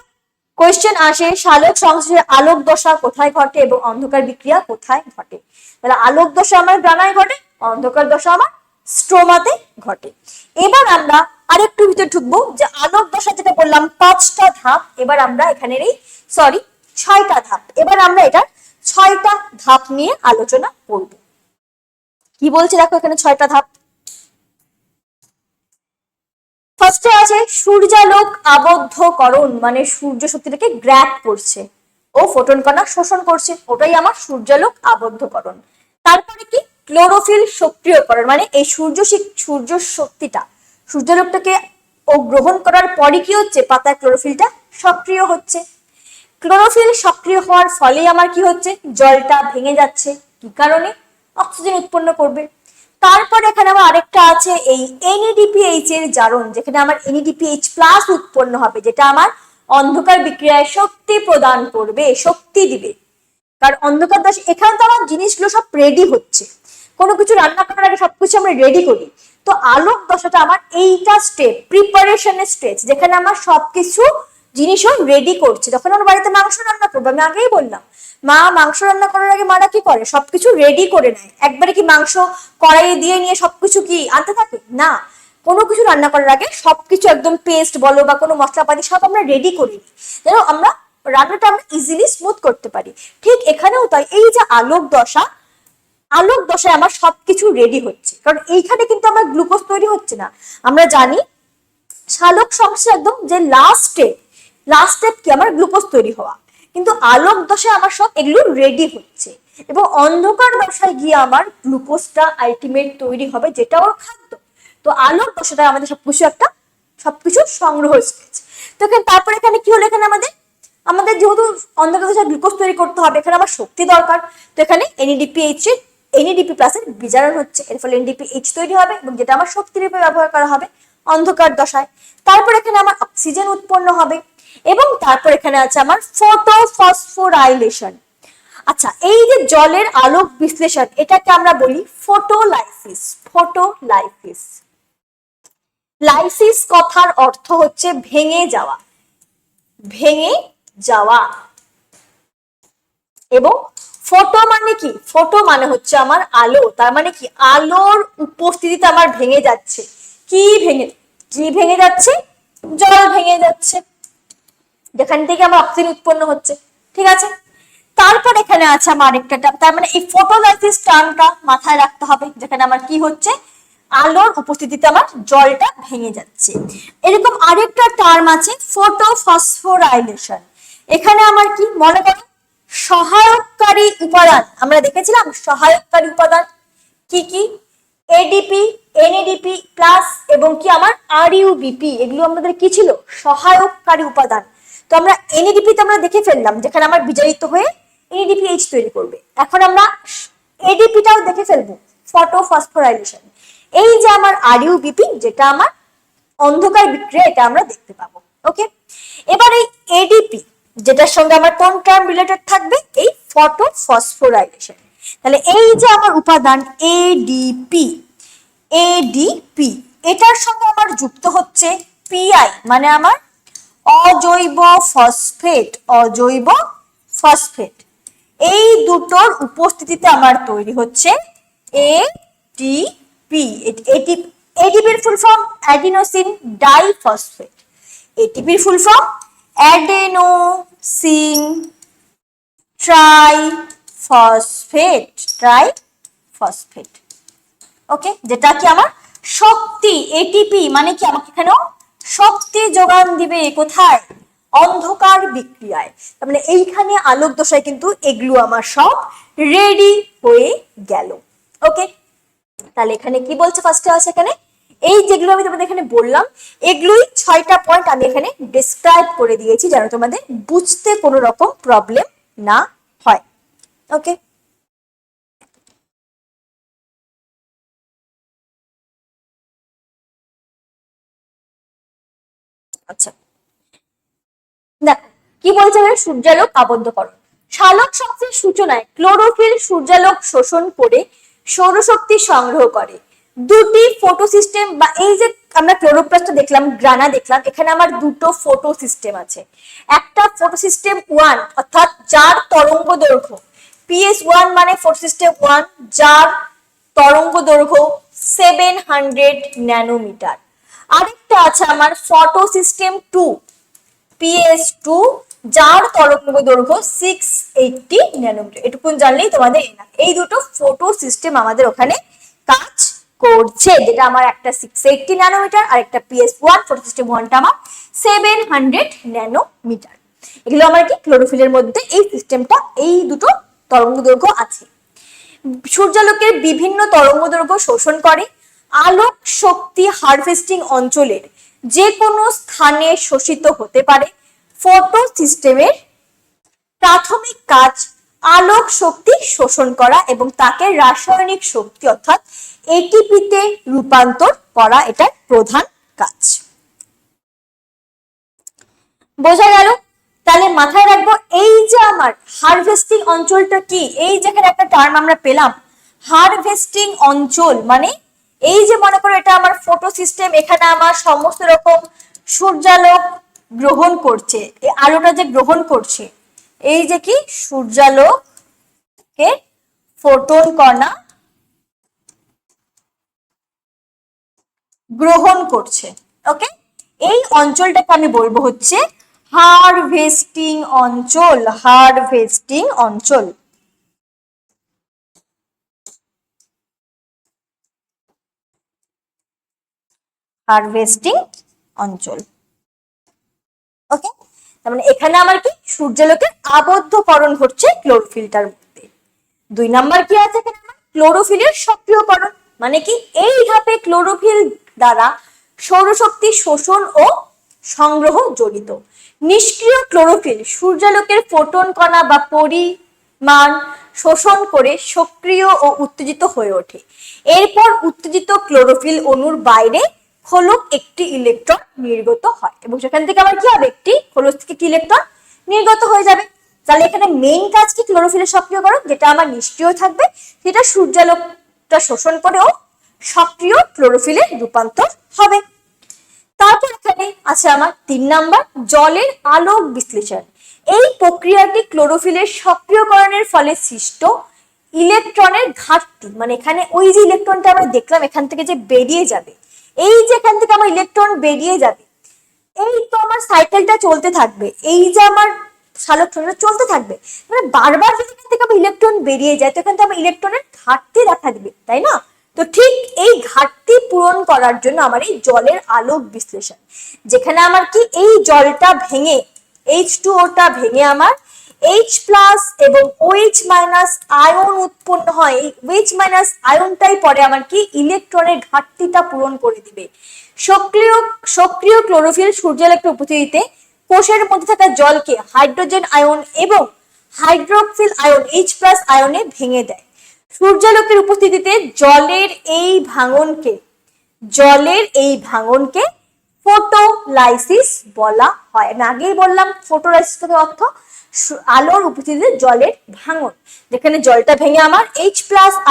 কোয়েশ্চেন আসে সালোক সংশ্লেষে আলোক দশা কোথায় ঘটে এবং অন্ধকার বিক্রিয়া কোথায় ঘটে। তাহলে আলোক দশা আমার গ্রানায় ঘটে, অন্ধকার দশা আমার স্ট্রোমাতে ঘটে। এবার আমরা আরেকটু ভিতরে ঢুকবো যে আলোক দশা যেটা বললাম 5টা ধাপ, এবার আমরা এখানের এই 6টা ধাপ, এবার আমরা এটা 6টা ধাপ নিয়ে আলোচনা করব। কি বলছে দেখো এখানে 6টা ধাপ। ফার্স্টে আছে সূর্যালোক আবদ্ধকরণ, মানে সূর্য শক্তিটাকে গ্র্যাব করছে, ও ফোটন কণা শোষণ করছে, ওটাই আমার সূর্যালোক আবদ্ধকরণ। তারপরে কি ক্লোরোফিল সক্রিয়করণ, মানে এই সূর্য শক্তিটা সূর্যালোকটাকে ও গ্রহণ করার পরে কি হচ্ছে, পাতায় ক্লোরোফিলটা সক্রিয় হচ্ছে। ক্লোরোফিল সক্রিয় হওয়ার ফলে আমার কি হচ্ছে, জলটা ভেঙে যাচ্ছে, কি কারণে, অক্সিজেন উৎপন্ন করবে। তারপর এখানে আমার আরেকটা আছে এই NADPH এর জারণ, যেখানে আমার NADPH প্লাস উৎপন্ন হবে, যেটা আমার অন্ধকার বিক্রিয়ায় শক্তি প্রদান করবে, শক্তি দিবে। কারণ অন্ধকার দশা এখানে তো আমার জিনিসগুলো সব রেডি হচ্ছে, কোনো কিছু রান্না করার আগে সবকিছু আমরা রেডি করি। তো আলোক দশাটা আমার এইটা স্টেপ, প্রিপারেশনের স্টেজ, যেখানে আমার সবকিছু জিনিসও রেডি করছে। যখন আমার বাড়িতে মাংস রান্না করবো, আমি আগেই বললাম মা মাংস রান্না করার আগে মারা কি করে, সবকিছু রেডি করে নেয়। একবারে কি মাংস কড়াইয়ে দিয়ে নিয়ে সবকিছু কি আনতে থাকে না, কোনো কিছু রান্না করার আগে সবকিছু একদম পেস্ট বলো বা কোনো মশলাপাতি সব আমরা রেডি করি, যেন আমরা রান্নাটা আমরা ইজিলি স্মুথ করতে পারি। ঠিক এখানেও তাই, এই যে আলোক দশা, আলোক দশায় আমার সবকিছু রেডি হচ্ছে, কারণ এইখানে কিন্তু আমার গ্লুকোজ তৈরি হচ্ছে না। আমরা জানি সালোক সংশ্লেষ একদম যে লাস্ট স্টেপ কি আমার গ্লুকোজ তৈরি হওয়া, কিন্তু আলোক দশায় আমার সব এগুলো রেডি হচ্ছে। এবং অন্ধকার দশায় গিয়ে আমার গ্লুকোজটা আলটিমেট তৈরি হবে, যেটা ওর খাদ্য। তো আলোক দশাটা আমাদের সবকিছু সংগ্রহ স্টেজ। তো তারপরে এখানে কি হলো, এখানে আমাদের যেহেতু অন্ধকার দশায় গ্লুকোজ তৈরি করতে হবে, এখানে আমার শক্তি দরকার। তো এখানে NADP প্লাসের বিজারণ হচ্ছে, এর ফলে NADPH তৈরি হবে এবং যেটা আমার শক্তি রূপে ব্যবহার করা হবে। অন্ধকার দশায়। তারপর এখানে আমার অক্সিজেন উৎপন্ন হবে এবং তারপর এখানে আছে আমার ফটোফসফোরাইলেশন। আচ্ছা, এই যে জলের আলোক বিশ্লেষণ এটাকে আমরা বলি ফটোলাইসিস। ফটোলাইসিস, লাইসিস কথার অর্থ হচ্ছে ভেঙে যাওয়া, ভেঙে যাওয়া। এবং ফটো মানে কি? ফটো মানে হচ্ছে আমার আলো। তার মানে কি আলোর উপস্থিতিতে আমার ভেঙে যাচ্ছে। কি ভেঙে যাচ্ছে? জল ভেঙে যাচ্ছে, যেখান থেকে আমার অক্সিজেন উৎপন্ন হচ্ছে। ঠিক আছে, তারপর এখানে আছে আমার আরেকটা টার্ম। তার মানে এই ফটোলাইসিস টার্মটা মাথায় রাখতে হবে, যেখানে আমার কি হচ্ছে, আলোর উপস্থিতিতে আমার জলটা ভেঙে যাচ্ছে। এরকম আরেকটা টার্ম আছে ফটোফসফোরাইলেশন। এখানে আমার কি মনে করো সহায়ককারী উপাদান, আমরা দেখেছিলাম সহায়ককারী উপাদান কি কি, এডিপি, এনএডিপি প্লাস এবং কি আমার আরইউবিপি, এগুলো আমাদের কি ছিল, সহায়ককারী উপাদান। তো আমরা এনএডিপি তে আমরা দেখে ফেললাম, যেখানে আমার বিজারিত হয়ে এনএডিপিএইচ তৈরি করবে। এখন আমরা এডিপিটাও দেখে ফেলবো, ফটোফসফোরাইলেশন। এই যে আমার আরইউবিপি, যেটা আমার অন্ধকার বিক্রিয়া, এটা আমরা দেখতে পাবো। ওকে, এবার এই এডিপি যেটার সঙ্গে আমার কোন টার্ম রিলেটেড থাকবে, এই ফটোফসফোরাইলেশন। তাহলে এই যে আমার উপাদান এডিপি, এডিপি এটার সঙ্গে আমার যুক্ত হচ্ছে পিআই, মানে আমার অজৈব ফসফেট, অজৈব ফসফেট। এই দুটোর উপস্থিতিতে আমার তৈরি হচ্ছে এটিপি। এটিপির ফুল ফর্ম অ্যাডিনোসিন ডাইফসফেট। এটিপির full form adenosine triphosphate, triphosphate. Okay, যেটা কি আমার শক্তি, এটিপি মানে কি আমাকে এখানেও শক্তি যোগান দিবে। কোথায়? অন্ধকার বিক্রিয়ায়। তার মানে এইখানে আলোক দশায় কিন্তু এগুলো আমার সব রেডি হয়ে গেল। ওকে, তাহলে এখানে কি বলছে ফার্স্টে আছে এখানে এই যেগুলো আমি তোমাদের এখানে বললাম, এগুলোই 6টা পয়েন্ট আমি এখানে ডেসক্রাইব করে দিয়েছি, যেন তোমাদের বুঝতে কোনো রকম প্রবলেম না হয়। ওকে, আচ্ছা দেখো কি বলছে এখানে, সূর্যালোক আবদ্ধকরণ। সালোক শক্তির সূচনায় ক্লোরোফিল সূর্যালোক শোষণ করে সৌরশক্তি সংগ্রহ করে। দুটি ফটো সিস্টেম, বা এই যে আমরা ক্লোরোপ্লাস্ট দেখলাম, গ্রানা দেখলাম, এখানে আমার দুটো ফটো সিস্টেম আছে। একটা ফটো সিস্টেম 1, অর্থাৎ যার তরঙ্গ দৈর্ঘ্য PS1 মানে ফটো সিস্টেম 1, যার তরঙ্গ দৈর্ঘ্য 700 ন্যানোমিটার। আরেকটা আছে আমার ফটো সিস্টেম 2, PS2, যার তরঙ্গ দৈর্ঘ্য 680 ন্যানোমিটার। এটুকুন জানলেই তোমাদের এই দুটো ফটো সিস্টেম আমাদের ওখানে কাজ করছে, যেটা আমার একটা 680 ন্যানোমিটার আর একটা PS1 ফটো সিস্টেম 1টা আমার 700 ন্যানোমিটার। এগুলো আমার কি ক্লোরোফিলের মধ্যে এই সিস্টেমটা, এই দুটো তরঙ্গ দৈর্ঘ্য আছে। সূর্যালোকের বিভিন্ন তরঙ্গ দৈর্ঘ্য শোষণ করে। আলোক শক্তি হারভেস্টিং অঞ্চলের যে কোনো স্থানে শোষিত হতে পারে। ফটো সিস্টেমের প্রাথমিক কাজ আলোক শক্তি শোষণ করা এবং তাকে রাসায়নিক শক্তি অর্থাৎ এটিপিতে রূপান্তর করা, এটার প্রধান কাজ। বোঝা গেল? তাহলে মাথায় রাখবো এই যে আমার হারভেস্টিং অঞ্চলটা কি, এই যেখানে একটা টার্ম আমরা পেলাম হারভেস্টিং অঞ্চল, মানে এই যে মনে করো এটা আমার ফটো সিস্টেম, এখানে আমার সমস্ত রকম সূর্যালোক গ্রহণ করছে, এই আলোটা যে গ্রহণ করছে, এই যে কি সূর্যালোকে ফোটন কণা গ্রহণ করছে। ওকে, এই অঞ্চলটাকে আমি বলবো হচ্ছে হারভেস্টিং অঞ্চল, হারভেস্টিং অঞ্চল। হারভেস্টিং অঞ্চল। ওকে, তার মানে এখানে আমার কি সূর্যালোকের আবদ্ধকরণ ঘটছে ক্লোরোফিলটার মধ্যে। 2 নাম্বার কি আছে এখানে, ক্লোরোফিলের সক্রিয়করণ, মানে কি এই ধাপে ক্লোরোফিল দ্বারা সৌরশক্তি শোষণ ও সংগ্রহ জড়িত। নিষ্ক্রিয় ক্লোরোফিল সূর্যালোকের ফোটন কণা বা পরিমাণ শোষণ করে সক্রিয় ও উত্তেজিত হয়ে ওঠে। এরপর উত্তেজিত ক্লোরোফিল অণুর বাইরে খোলক একটি ইলেকট্রন নির্গত হয় এবং সেখান থেকে আবার কি হবে, একটি খোলক থেকে একটি ইলেকট্রন নির্গত হয়ে যাবে। তাহলে এখানে মেইন কাজ কি, ক্লোরোফিলের সক্রিয়করণ, যেটা আমার নিষ্ক্রিয় থাকবে সেটা সূর্যালোকটা শোষণ করেও সক্রিয় ক্লোরোফিলে রূপান্তর হবে। তারপর এখানে আছে আমার 3 নাম্বার, জলের আলোক বিশ্লেষণ। এই প্রক্রিয়াটি ক্লোরোফিলের সক্রিয়করণের ফলে সৃষ্ট ইলেকট্রনের ঘাটতি, মানে এখানে ওই যে ইলেকট্রনটা আমরা দেখলাম এখান থেকে যে বেরিয়ে যাবে, এই যে এখান থেকে আমার ইলেকট্রন বেরিয়ে যাবে, এই তো আমার সাইকেলটা চলতে থাকবে, এই যে আমার সালোকসংশ্লেষণ চলতে থাকবে, মানে বারবার যদি এখান থেকে আমার ইলেকট্রন বেরিয়ে যায় তো এখান থেকে আমার ইলেকট্রনের ঘাটতি দেখা দিবে, তাই না? তো ঠিক এই ঘাটতি পূরণ করার জন্য আমার এই জলের আলোক বিশ্লেষণ, যেখানে আমার কি এই জলটা ভেঙে H2O ভেঙে আমার H+ এবং OH- আয়ন উৎপন্ন হয়। এই OH- আয়নটাই পরে আমার কি ইলেকট্রনের ঘাটতিটা পূরণ করে দিবে। সক্রিয় ক্লোরোফিল সূর্যালোকের উপস্থিতিতে কোষের মধ্যে থাকা জলকে হাইড্রোজেন আয়ন এবং হাইড্রোক্সিল আয়ন H+ আয়নে ভেঙে দেয়। সূর্যালোকের উপস্থিতিতে জলের এই ভাঙনকে ফটোলাইসিস বলা হয়। আমি আগেই বললাম ফটোলাইসিস থেকে অর্থ আলোর উপস্থিতিতে জলের ভাঙন, যেখানে জলটা ভেঙে আমার H+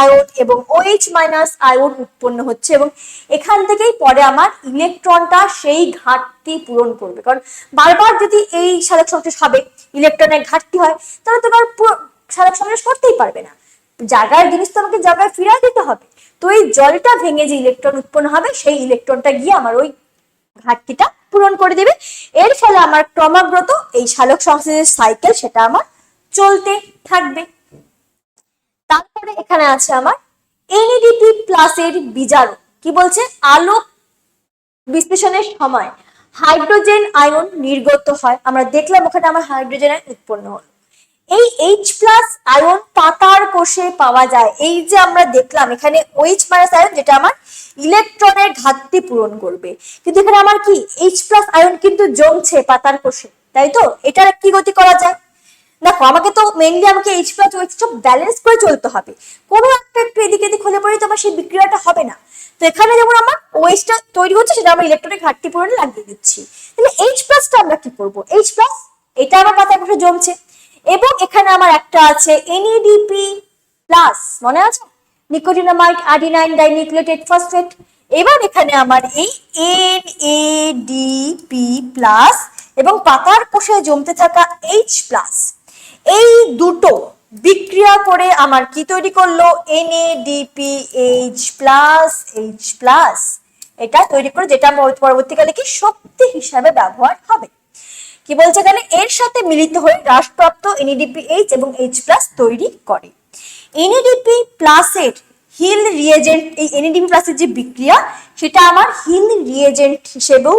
আয়ন এবং OH- আয়ন উৎপন্ন হচ্ছে এবং এখান থেকেই পরে আমার ইলেকট্রনটা সেই ঘাটতি পূরণ করবে। কারণ বারবার যদি এই সালোক সংশ্লেষ হবে, ইলেকট্রনের ঘাটতি হয়, তাহলে তোমার সালোক সংশ্লেষ করতেই পারবে না, জায়গায় জিনিস তো আমাকে জায়গায় ফিরিয়ে দিতে হবে। তো এই জলটা ভেঙে যে ইলেকট্রন উৎপন্ন হবে সেই ইলেকট্রনটা গিয়ে আমার ওই ঘাটতিটা পূরণ করে দেবে। এর ফলে আমার ক্রমাগত এই সালোক সংশ্লেষের সাইকেল সেটা আমার চলতে থাকবে। তারপরে এখানে আছে আমার NADP+ এর বিজারণ। কি বলছে, আলোক বিশ্লেষণের সময় হাইড্রোজেন আয়ন নির্গত হয়, আমরা দেখলাম ওখানে আমার হাইড্রোজেন আয়ন উৎপন্ন হলো। এই H+ আয়ন পাতার কোষে পাওয়া যায়। এই যে আমরা দেখলাম এখানে OH- আয়ন যেটা আমার ইলেকট্রনের ঘাটতি পূরণ করবে, কিন্তু এখানে আমার কি H+ আয়ন কিন্তু জমছে পাতার কোষে, তাই তো? এটার কি গতি করা যায়? দেখো আমাকে তো মেইনলি আমাকে H+ OH সব ব্যালেন্স করে চলতে হবে, কোনো একটা একটু এদিকে এদিক হলে পরে তো আমার সেই বিক্রিয়াটা হবে না। তো এখানে যেমন আমার OH তৈরি হচ্ছে সেটা আমরা ইলেকট্রনের ঘাটতি পূরণে লাগিয়ে দিচ্ছি। তাহলে H+ আমরা কি করব, H+ এটা আমার পাতার কোষে জমছে এবং এখানে আমার একটা আছে NADP+, মনে আছে, নিকোটিনামাইড অ্যাডিনাইন ডাইনিউক্লিওটাইড ফসফেট। এবার এখানে আমার এই NADP+ এবং পাতার কোষে জমতে থাকা H+, এই দুটো বিক্রিয়া করে আমার কি তৈরি করলো, NADPH+, এটা তৈরি করে যেটা পরবর্তীকালে কি শক্তি হিসাবে ব্যবহার হবে। কি বলছে এখানে, এর সাথে মিলিত হয়ে হ্রাসপ্রাপ্ত NADPH এবং H+ তৈরি করে। NADP+ এর হিল রিয়েজেন্ট, এই NADP+ এর যে বিক্রিয়া সেটা আমার হিল রিয়েজেন্ট হিসেবেও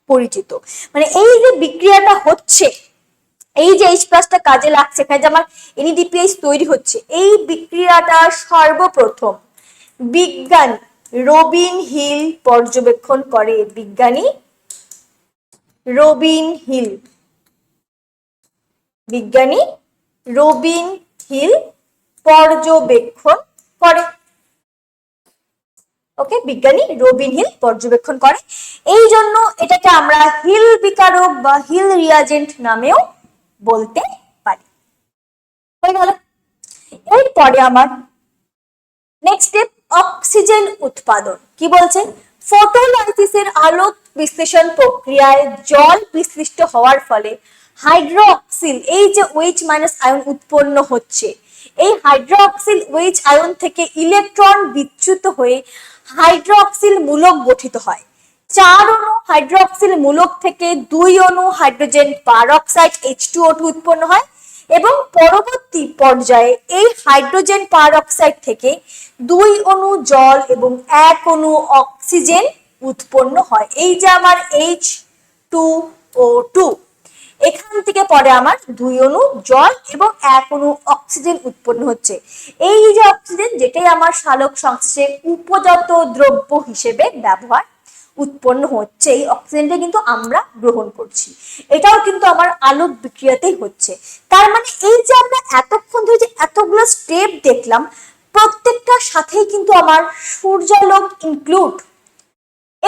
পরিচিত। মানে এই যে বিক্রিয়াটা হচ্ছে, এই যে H+টা কাজে লাগছে, এখানে যে আমার NADPH তৈরি হচ্ছে, এই বিক্রিয়াটা সর্বপ্রথম বিজ্ঞানী রবিন হিল পর্যবেক্ষণ করে। বিজ্ঞানী রবিন হিল পর্যবেক্ষণ করে। ওকে, বিজ্ঞানী রবিন হিল পর্যবেক্ষণ করে, এই জন্য এটাকে আমরা হিল বিকারক বা হিল রিয়াজেন্ট নামেও বলতে পারি। হয়ে গেল। এরপরে আমার নেক্সট স্টেপ, অক্সিজেন উৎপাদন। কি বলছে, ফটোলাইসিসের আলোক বিশ্লেষণ প্রক্রিয়ায় জল বিশ্লিষ্ট হওয়ার ফলে হাইড্রোক্সিল, এই যে OH- আয়ন উৎপন্ন হচ্ছে, এই হাইড্রোক্সিল OH আয়ন থেকে ইলেকট্রন বিচ্যুত হয়ে হাইড্রোক্সিল মূলক গঠিত হয়। 4 অণু হাইড্রোক্সিল মূলক থেকে 2 অণু হাইড্রোজেন পারঅক্সাইড H2O2 উৎপন্ন হয় এবং পরবর্তী পর্যায়ে এই হাইড্রোজেন পারঅক্সাইড থেকে 2 অণু জল এবং 1 অণু অক্সিজেন উৎপন্ন হয়। এই যে আমার H2O2, এখান থেকে পরে আমার 2 অণু জল এবং 1 অণু অক্সিজেন উৎপন্ন হচ্ছে। এই যে অক্সিজেন, যেটাই আমার সালোক সংশ্লেষে উপজাত দ্রব্য হিসেবে উৎপন্ন হচ্ছে, এই অক্সিজেনটা কিন্তু আমরা গ্রহণ করছি, এটাও কিন্তু আমার আলোক বিক্রিয়াতেই হচ্ছে। তার মানে এই যে আমরা এতক্ষণ ধরে যে এতগুলো স্টেপ দেখলাম, প্রত্যেকটার সাথেই কিন্তু আমার সূর্যালোক ইনক্লুড।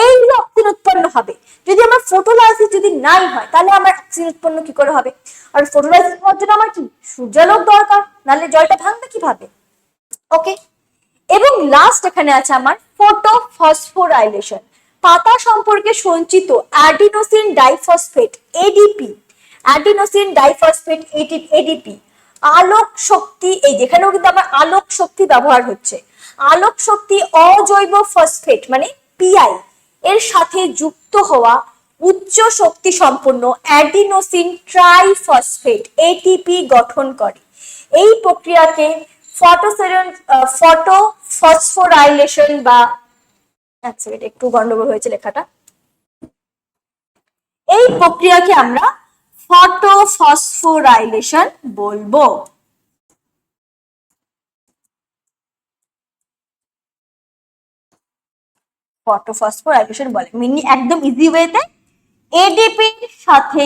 এই যে অক্সিজেন উৎপন্ন হবে, যদি আমার ফটোলাইসিস যদি নাই হয় তাহলে আমার অক্সিজেন উৎপন্ন কি করে হবে? আর ফটোলাইসিস হওয়ার জন্য আমার কি সূর্যালোক দরকার, নাহলে জলটা ভাঙবে কিভাবে? ওকে। এবং লাস্ট এখানে আছে আমার ফটোফসফোরাইলেশন, পাতা সম্পর্কে সঞ্চিত adenosine diphosphate ADP, adenosine diphosphate ADP আলোক শক্তি, এই যেখানেও কিন্তু আমার আলোক শক্তি ব্যবহার হচ্ছে, আলোক শক্তি অজৈব ফসফেট মানে পিআই এর সাথে যুক্ত হওয়া উচ্চ শক্তি সম্পন্ন অ্যাডিনোসিন ট্রাইফসফেট এটিপি গঠন করে। এই প্রক্রিয়াকে ফটোফসফোরাইলেশন বা একটু গন্ডগোল হয়েছে লেখাটা, এই প্রক্রিয়াকে আমরা ফটোফসফোরাইলেশন বলবো। ফটোফসফোরাইলেশন বলে, মিনি একদম ইজি ওয়েতে এডিপির সাথে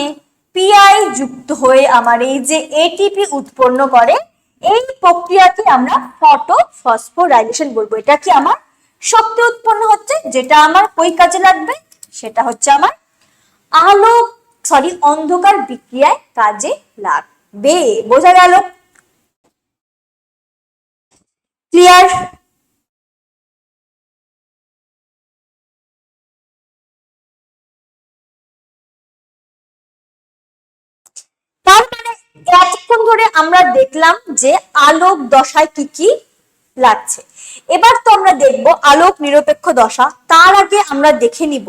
পিআই যুক্ত হয়ে আমার এই যে এটিপি উৎপন্ন করে, এই প্রক্রিয়াকে আমরা ফটোফসফোরাইলেশন বলবো। এটা কি আমার শক্তি উৎপন্ন হচ্ছে, যেটা আমার কই কাজে লাগবে, সেটা হচ্ছে আমার অন্ধকার বিক্রিয়ায় কাজে লাগবে। বোঝা গেল? ক্লিয়ার? তার মানে এতক্ষণ ধরে আমরা দেখলাম যে আলোক দশায় কি কি লাগছে। এবার তো আমরা দেখব আলোক নিরপেক্ষ দশা। তার আগে আমরা দেখে নিব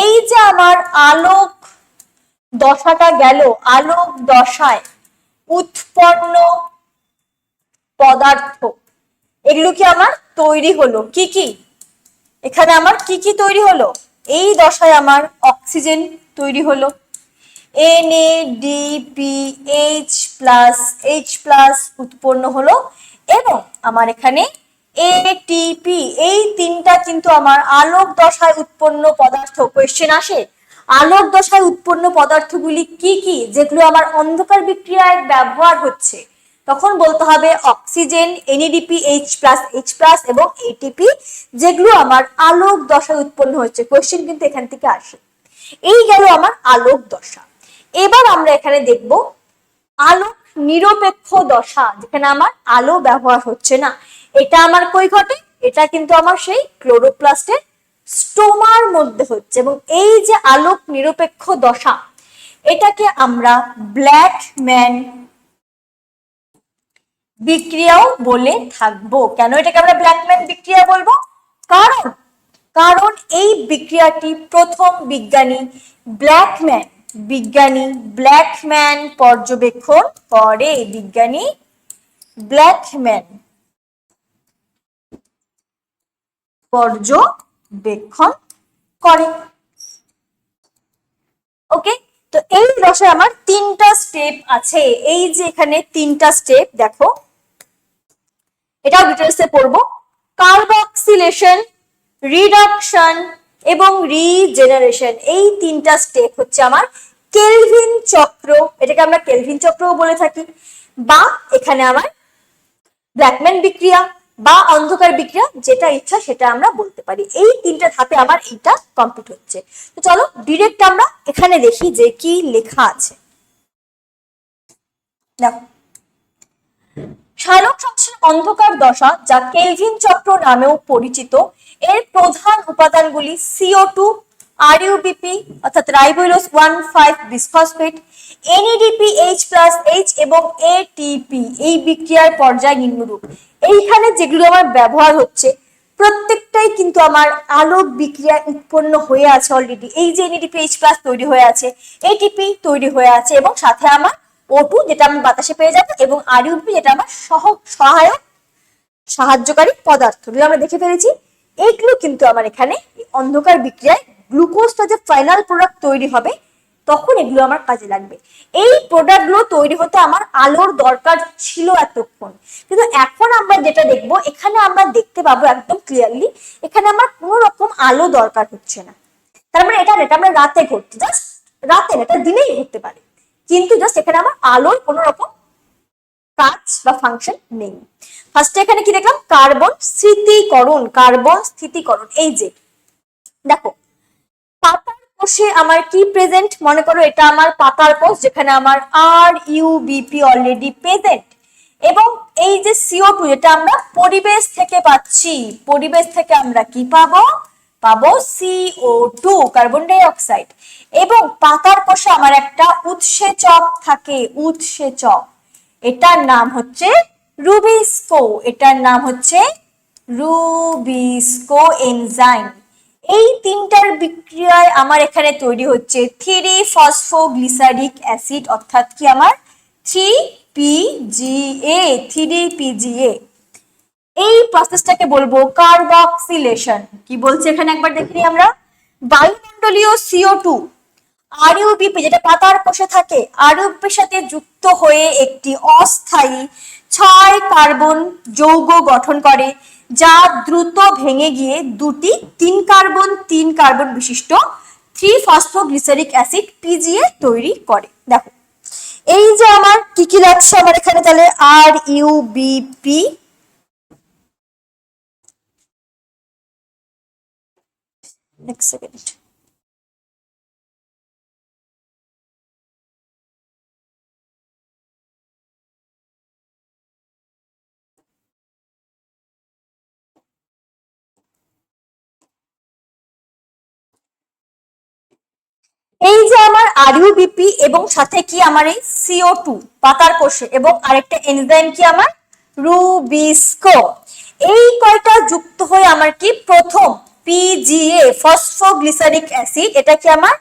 এই যে আমার আলোক দশাটা গেল, আলোক দশায় উৎপন্ন পদার্থ, এগুলো কি আমার তৈরি হলো কি কি, এখানে আমার কি কি তৈরি হলো, এই দশায় আমার অক্সিজেন তৈরি হলো, NADPH+ উৎপন্ন হলো, এবং আমার এখানে ATP, এই তিনটা কিন্তু আমার আলোক দশায় উৎপন্ন পদার্থ। কোয়েশ্চেন আসে আলোক দশায় উৎপন্ন পদার্থগুলি কি কি, যেগুলো আমার অন্ধকার বিক্রিয়ায় ব্যবহার হচ্ছে, তখন বলতে হবে অক্সিজেন, NADPH+H+ এবং ATP, যেগুলো আমার আলোক দশায় উৎপন্ন হচ্ছে। কোয়েশ্চেন কিন্তু এখান থেকে আসে। এই গেল আমার আলোক দশা। এবার আমরা এখানে দেখব আলোক নিরপেক্ষ দশা, যেখানে আমার আলো ব্যবহার হচ্ছে না। এটা আমার কই ঘটে? এটা কিন্তু আমার সেই ক্লোরোপ্লাস্টের স্টোমার মধ্যে হচ্ছে। এবং এই যে আলোক নিরপেক্ষ দশা, এটাকে আমরা ব্ল্যাকম্যান বিক্রিয়াও বলে থাকবো। কেন এটাকে আমরা ব্ল্যাকম্যান বিক্রিয়া বলবো? কারণ কারণ এই বিক্রিয়াটি প্রথম বিজ্ঞানী পর্যবেক্ষণ করে, বিজ্ঞানী ব্ল্যাকম্যান পর্যবেক্ষণ করে। ওকে, তো এই দশায় আমার তিনটা স্টেপ আছে। এই যে এখানে তিনটা স্টেপ দেখো, এটাও ডিটেলসে পড়বো। কার্বক্সিলেশন, রিডাকশন এবং রিজেনারেশন, এই তিনটা স্টেপ হচ্ছে আমার কেলভিন চক্র, এটাকে আমরা কেলভিন চক্রও বলে থাকি, বা এখানে আমার ব্ল্যাকম্যান বিক্রিয়া বা অন্ধকার বিক্রিয়া, যেটা ইচ্ছা সেটা আমরা বলতে পারি। এই তিনটা ধাপে আমার এইটা কমপ্লিট হচ্ছে। তো চলো ডিরেক্ট আমরা এখানে দেখি যে কি লেখা আছে। দেখো, সালোক সংশ্লেষণ অন্ধকার দশা, যা কেলভিন চক্র নামেও পরিচিত, এর প্রধান উপাদানগুলি CO2, RUBP অর্থাৎ রাইবোলোজ 1,5 বিসফসফেট, NADPH+H এবং ATP। এই বিক্রিয়ার পর্যায় নিম্নরূপ। এইখানে যেগুলো আমার ব্যবহার হচ্ছে প্রত্যেকটাই কিন্তু আমার আলোক বিক্রিয়া উৎপন্ন হয়ে আছে অলরেডি। এই যে NADPH+ তৈরি হয়ে আছে, ATP তৈরি হয়ে আছে, এবং সাথে আমার O2 যেটা আমি বাতাসে পেয়ে যাবো, এবং RUBP যেটা আমার সহায়ক সাহায্যকারী পদার্থ, আমরা দেখে ফেলেছি। এইগুলো কিন্তু আমার এখানে অন্ধকার বিক্রিয়ায় গ্লুকোজটা যে ফাইনাল প্রোডাক্ট তৈরি হবে তখন এগুলো আমার কাজে লাগবে। এই প্রোডাক্টগুলো তৈরি হতে আমার আলোর দরকার ছিল এতক্ষণ, কিন্তু এখন আমরা যেটা দেখবো, এখানে আমরা দেখতে পাবো একদম ক্লিয়ারলি এখানে আমার কোনো রকম আলো দরকার হচ্ছে না। তার মানে এটা আমরা রাতে ঘটছে, জাস্ট রাতে, এটা দিনেই ঘটতে পারে, কিন্তু জাস্ট এখানে আমার আলোর কোনো রকম কাজ বা ফাংশন নেই। ফার্স্টে এখানে কি দেখলাম? কার্বন স্থিতিকরণ। এই যে দেখো, পাতার কোষে আমার কি প্রেজেন্ট, মনে করো এটা আমার পাতার কোষ যেখানে আমার RUBP অলরেডি প্রেজেন্ট, এবং এই যে CO2 যেটা আমরা পরিবেশ থেকে পাচ্ছি, পরিবেশ থেকে আমরা কি পাবো, পাবো CO2 কার্বন ডাই অক্সাইড। এবং পাতার কোষে আমার একটা উৎসেচক থাকে, উৎসেচক, এটার নাম হচ্ছে রুবিস্কো, এটার নাম হচ্ছে রুবিস্কো এনজাইম। এই তিনটার বিক্রিয়ায় আমার এখানে তৈরি হচ্ছে 3-ফসফোগ্লিসারিক অ্যাসিড, অর্থাৎ কি আমার 3PGA, 3PGA। এই প্রসেসটাকে বলবো কার্বক্সিলেশন। কি বলছে এখানে একবার দেখে নিই আমরা। বায়ুমণ্ডলীয় CO2 RUBP যেটা পাতার কোষে থাকে, RUBP-র সাথে যুক্ত হয়ে একটি অস্থায়ী 6 কার্বন যৌগ গঠন করে, যা দ্রুত ভেঙে গিয়ে দুটি 3 কার্বন বিশিষ্ট 3-ফসফোগ্লিসারিক অ্যাসিড PGA তৈরি করে। দেখো এই যে আমার কি কি লাগছে আমার এখানে, তাহলে RUBP, এক সেকেন্ড, এই যে আমার RUBP এবং সাথে কি আমার এই CO2 পাতার কোষে, এবং আরেকটা এনজাইম কি আমার রুবিস্কো, এই কয়টা যুক্ত হয়ে আমার কি প্রথম PGA ফসফোগ্লিসারিক অ্যাসিড, এটা কি আমার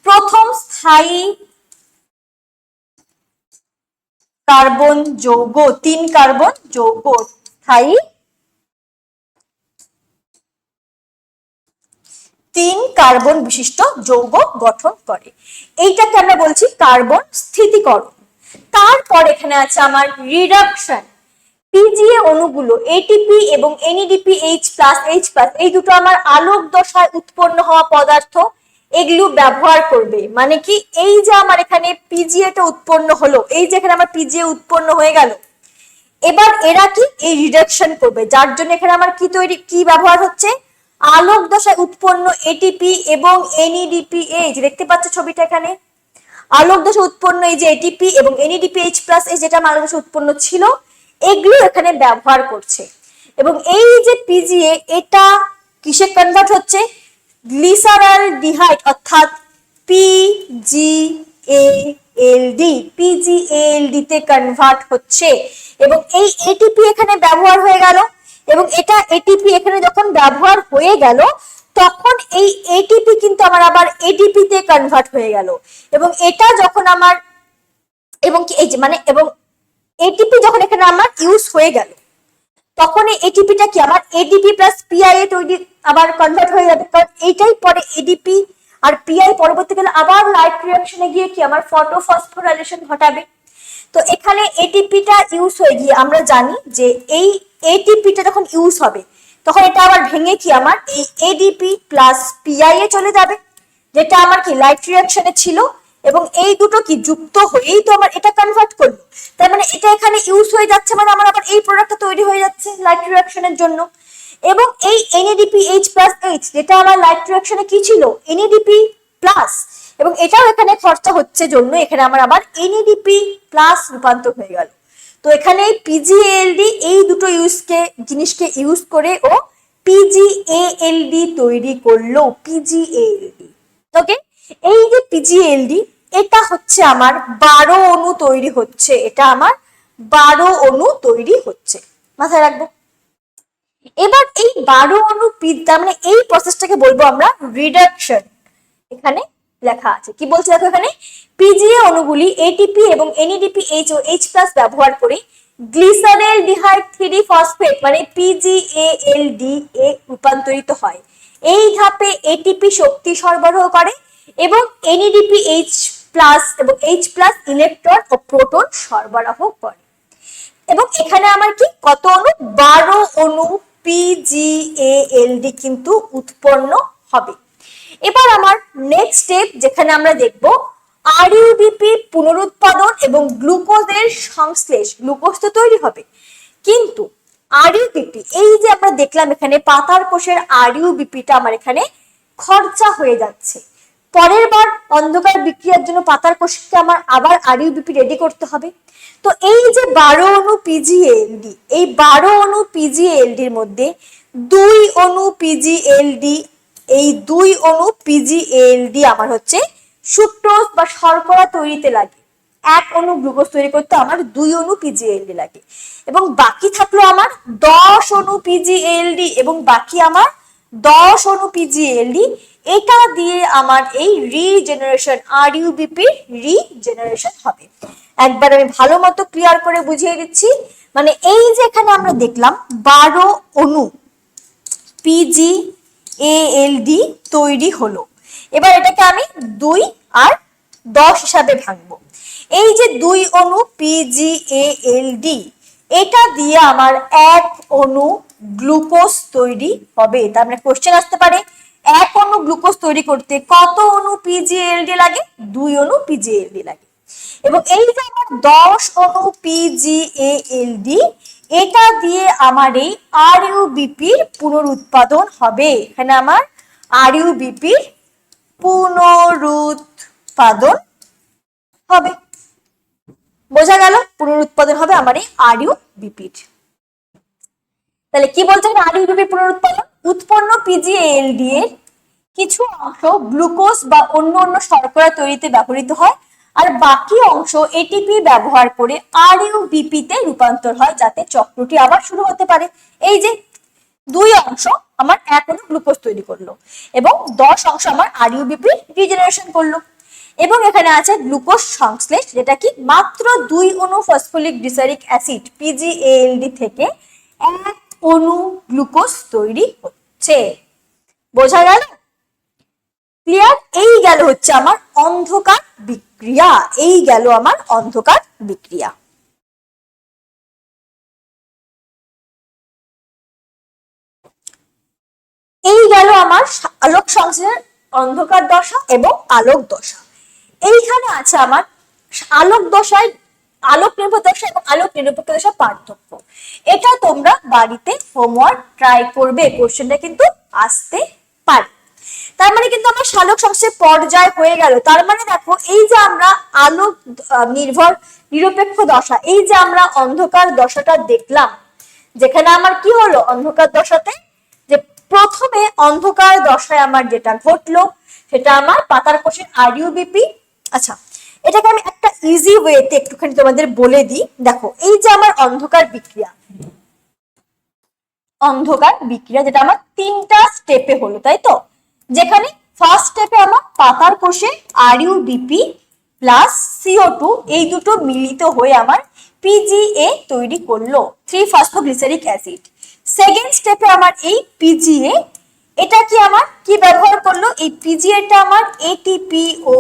প্রথম স্থায়ী কার্বন যৌগ, 3 কার্বন যৌগ, স্থায়ী 3 কার্বন বিশিষ্ট যৌগ গঠন করে। এইটাকে আমরা বলছি কার্বন স্থিতিকরণ। তারপর এখানে আছে আমার রিডাকশন। PGA অণুগুলো ATP এবং NADPH+, H+, এই দুটো আমার আলোক দশায় উৎপন্ন হওয়া পদার্থ, এগুলো ব্যবহার করবে। মানে কি, এই যে আমার এখানে PGA টা উৎপন্ন হলো, এই যে এখানে আমার PGA উৎপন্ন হয়ে গেল, এবার এরা কি এই রিডাকশন করবে, যার জন্য এখানে আমার কি তৈরি, কি ব্যবহার হচ্ছে, আলোক দশায় উৎপন্ন ATP এবং NADPH, দেখতে পাচ্ছ ছবিটা এখানে, আলোক দশায় উৎপন্ন এই যে ATP এবং NADPH+, যেটা আমার আলোক দশায় উৎপন্ন ছিল, এগুলো এখানে ব্যবহার করছে। এবং এই যে PGA, এটা কিসে কনভার্ট হচ্ছে, গ্লিসারালডিহাইড, অর্থাৎ PGALD তে কনভার্ট হচ্ছে। এবং এই ATP এখানে ব্যবহার হয়ে গেল, এবং এটা ATP এখানে যখন ব্যবহার হয়ে গেল, তখন এই ATP কিন্তু আমার আবার ADP তে কনভার্ট হয়ে গেল। এবং এটা যখন আমার, এবং কি এই যে মানে, এবং ATP যখন এখানে আমার ইউজ হয়ে গেল, তখন এই ATPটা কি আমার ADP প্লাস PI এ তৈরি আবার কনভার্ট হয়ে যাবে, কারণ এইটাই পরে ADP আর PI পরবর্তীকালে আবার লাইট রিঅ্যাকশনে গিয়ে কি আমার ফটোফসফোরাইলেশন ঘটাবে। তো এখানে ATPটা ইউজ হয়ে গিয়ে আমরা জানি যে এই ATPটা যখন ইউজ হবে, তখন এটা আবার ভেঙে কি আমার এই ADP প্লাস PI এ চলে যাবে, যেটা আমার কি লাইট রিঅ্যাকশনে ছিল, এবং এই দুটো কি যুক্ত হয়েই তো আমার এটা কনভার্ট করলো। তার মানে এটা এখানে ইউজ হয়ে যাচ্ছে, মানে আমার আবার এই প্রোডাক্টটা তৈরি হয়ে যাচ্ছে লাইট রিঅ্যাকশনের জন্য। এবং এই NADPH+H যেটা আমার লাইট রিঅ্যাকশনে কি ছিল, NADP+, এবং এটাও এখানে খরচা হচ্ছে জন্য এখানে আমার আবার NADP+ রূপান্তর হয়ে গেল। তো এখানে PGALD এই দুটো জিনিসকে ইউজ করে ও PGALD তৈরি করলো, PGALD। ওকে, এই যে PGALD, এটা হচ্ছে আমার 12 অণু তৈরি হচ্ছে, এটা আমার 12 অণু তৈরি হচ্ছে, মাথায় রাখবো। এবার এই 12 অণু তার মানে এই প্রসেসটাকে বলবো আমরা রিডাকশন। এখানে লেখা আছে, কি বলছে দেখো এখানে, PGA অণুগুলি ATP এবং NADPH ও H+ ব্যবহার করে গ্লিসারেলডিহাইড 3-ফসফেট মানে PGALD এ রূপান্তরিত হয়। এই ধাপে ATP শক্তি সরবরাহ করে এবং NADPH+ এবং H+ ইলেকট্রন ও প্রোটন সরবরাহ করে। এবং এখানে আমার কি কত অণু, 12 অণু PGALD কিন্তু উৎপন্ন হবে। এবার আমার নেক্সট স্টেপ, যেখানে আমরা দেখব RUBP পুনরুৎপাদন এবং গ্লুকোজের সংশ্লেষ। গ্লুকোজ তো তৈরি হবে, কিন্তু RUBP এই যে আমরা দেখলাম এখানে পাতার কোষের RUBP টা আমার এখানে খরচা হয়ে যাচ্ছে। পরের বার অন্ধকার বিক্রিয়ার জন্য পাতার কোষকে আমার আবার আরইউবিপি রেডি করতে হবে। তো এই যে 12 অণু পিজিএলডি, এই 12 অণু পিজিএলডির মধ্যে 2 অণু পিজিএলডি, এই 2 অণু পিজিএলডি আমার হচ্ছে সুক্রোজ বা শর্করা তৈরিতে লাগে। 1 অণু গ্লুকোজ তৈরি করতে আমার 2 অণু পিজিএলডি লাগে, এবং বাকি থাকলো আমার 10 অণু পিজিএলডি, এবং বাকি আমার 10 অণু পিজিএলডি। এটা দিয়ে আমার এই রিজেনারেশন আরইউবিপি রিজেনারেশন হবে। একবার আমি ভালো মতো ক্লিয়ার করে বুঝিয়ে দিচ্ছি। মানে এই যে এখানে আমরা দেখলাম 12 অণু পিজিএলডি তৈরি হলো। এবার এটাকে আমি 2 আর 10 হিসাবে ভাঙবো। এই যে 2 অণু পিজিএলডি, এটা দিয়ে আমার 1 অণু গ্লুকোজ তৈরি হবে। তার মানে কোশ্চেন আসতে পারে 1 অণু গ্লুকোজ তৈরি করতে কত অণু পিজিএলডি লাগে? 2 অণু পিজিএলডি লাগে। এবং এই যে আমার 10 অণু পিজিএলডি, এটা দিয়ে আমার এই আরইউবিপির পুনরুৎপাদন হবে। এখানে আমার আরইউবিপির পুনরুৎপাদন হবে। বোঝা গেল? পুনরুৎপাদন হবে আমার এই আরইউবিপির। তাহলে কি বলছে আরইউবিপি পুনরুৎপাদন? উৎপন্ন পিজিএলডি এর কিছু অংশ গ্লুকোজ বা অন্য শর্করা তৈরিতে ব্যবহৃত হয়, আর বাকি অংশ এটিপি ব্যবহার করে আরইউবিপি তে রূপান্তর হয়, যাতে চক্রটি আবার শুরু হতে পারে। এই যে 2 অংশ আমার 1 অণু গ্লুকোজ তৈরি করলো, এবং 10 অংশ আমার আরইউবিপি রিজেনারেশন করলো। এবং এখানে আছে গ্লুকোজ সংশ্লেষ, যেটা কি মাত্র 2 অণু ফসফোলিক গ্লিসারিক অ্যাসিড পিজিএলডি থেকে 1 অণু গ্লুকোজ তৈরি হচ্ছে। বোঝা গেল? ক্লিয়ার? এই গেল হচ্ছে আমার অন্ধকার বিক্রিয়া। এই গেল আমার অন্ধকার বিক্রিয়া। এই গেল আমার আলোক সংশ্লেষের অন্ধকার দশা এবং আলোক দশা। এইখানে আছে আমার আলোক দশায় আলোক নির্ভর দশা এবং আলোক নিরপেক্ষ দশা পার্থক্য। এটা তোমরা বাড়িতে হোমওয়ার্ক ট্রাই করবে, কোশ্চেনটা কিন্তু আসতে পারে। তার মানে কিন্তু আমার সালোক সংশ্লেষ পর্যায় হয়ে গেল। তার মানে দেখো, এই যে আমরা আলোক নির্ভর নিরপেক্ষ দশা, এই যে আমরা অন্ধকার দশাটা দেখলাম, যেখানে আমার কি হলো অন্ধকার দশাতে, যে প্রথমে অন্ধকার দশায় আমার যেটা ঘটলো সেটা আমার পাতার কোষের আরইউবিপি। আচ্ছা, এটাকে আমি একটা ইজি ওয়েতে একটুখানি তোমাদের বলে দিই। দেখো, এই যে আমার অন্ধকার বিক্রিয়া যেটা আমার 3টা স্টেপে হলো, তাই তো? যেখানে ফার্স্ট স্টেপে আমার পাতার কোষে আরইউবিপি প্লাস CO2 এই দুটো মিলিত হয়ে আমার পিজিএ তৈরি করলো, 3-ফসফোগ্লিসারিক অ্যাসিড। সেকেন্ড স্টেপে আমার এই পিজিএ, এটা কি আমার কি ব্যবহার করলো? এই পিজিএটা আমার এটিপি ও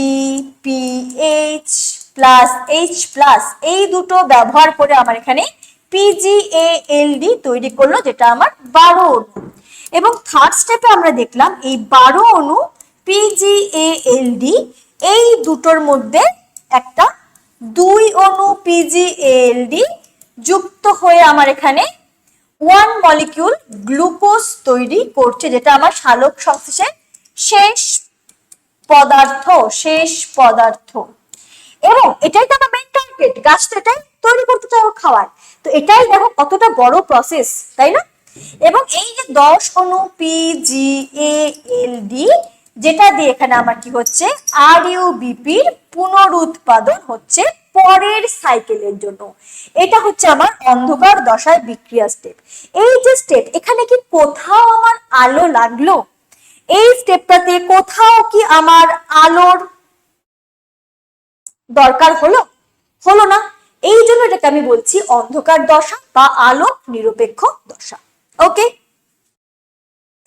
NADPH প্লাস H প্লাস এই দুটো ব্যবহার করে আমার এখানে পিজিএলডি তৈরি করলো, যেটা আমার 12 অণু। এবং থার্ড স্টেপে আমরা দেখলাম এই 12 অণু পিজিএলডি, এই দুটোর মধ্যে একটা 2 অণু পিজিএলডি যুক্ত হয়ে আমার এখানে 1 মলিকিউল গ্লুকোজ তৈরি করছে, যেটা আমার সালোক সংশ্লেষের শেষ পদার্থ। এবং এটাই তো আমার মেইন টার্গেট, গাছ তো এটাই তৈরি করতে চাও খাওয়ার। তো এটাই দেখো কতটা বড় প্রসেস, তাই না? এবং এই যে 10 অণু পিজিএলডি, যেটা দিয়ে এখানে আমার কি হচ্ছে আরইউবিপির পুনরুৎপাদন হচ্ছে পরের সাইকেলের জন্য। এটা হচ্ছে আমার অন্ধকার দশায় বিক্রিয়া স্টেপ। এই যে স্টেপ, এখানে কি কোথাও আমার আলো লাগলো? এই স্টেপটাতে কোথাও কি আমার আলোর দরকার হলো না। এই জন্য এটাকে আমি বলছি অন্ধকার দশা বা আলোক নিরপেক্ষ দশা। ওকে,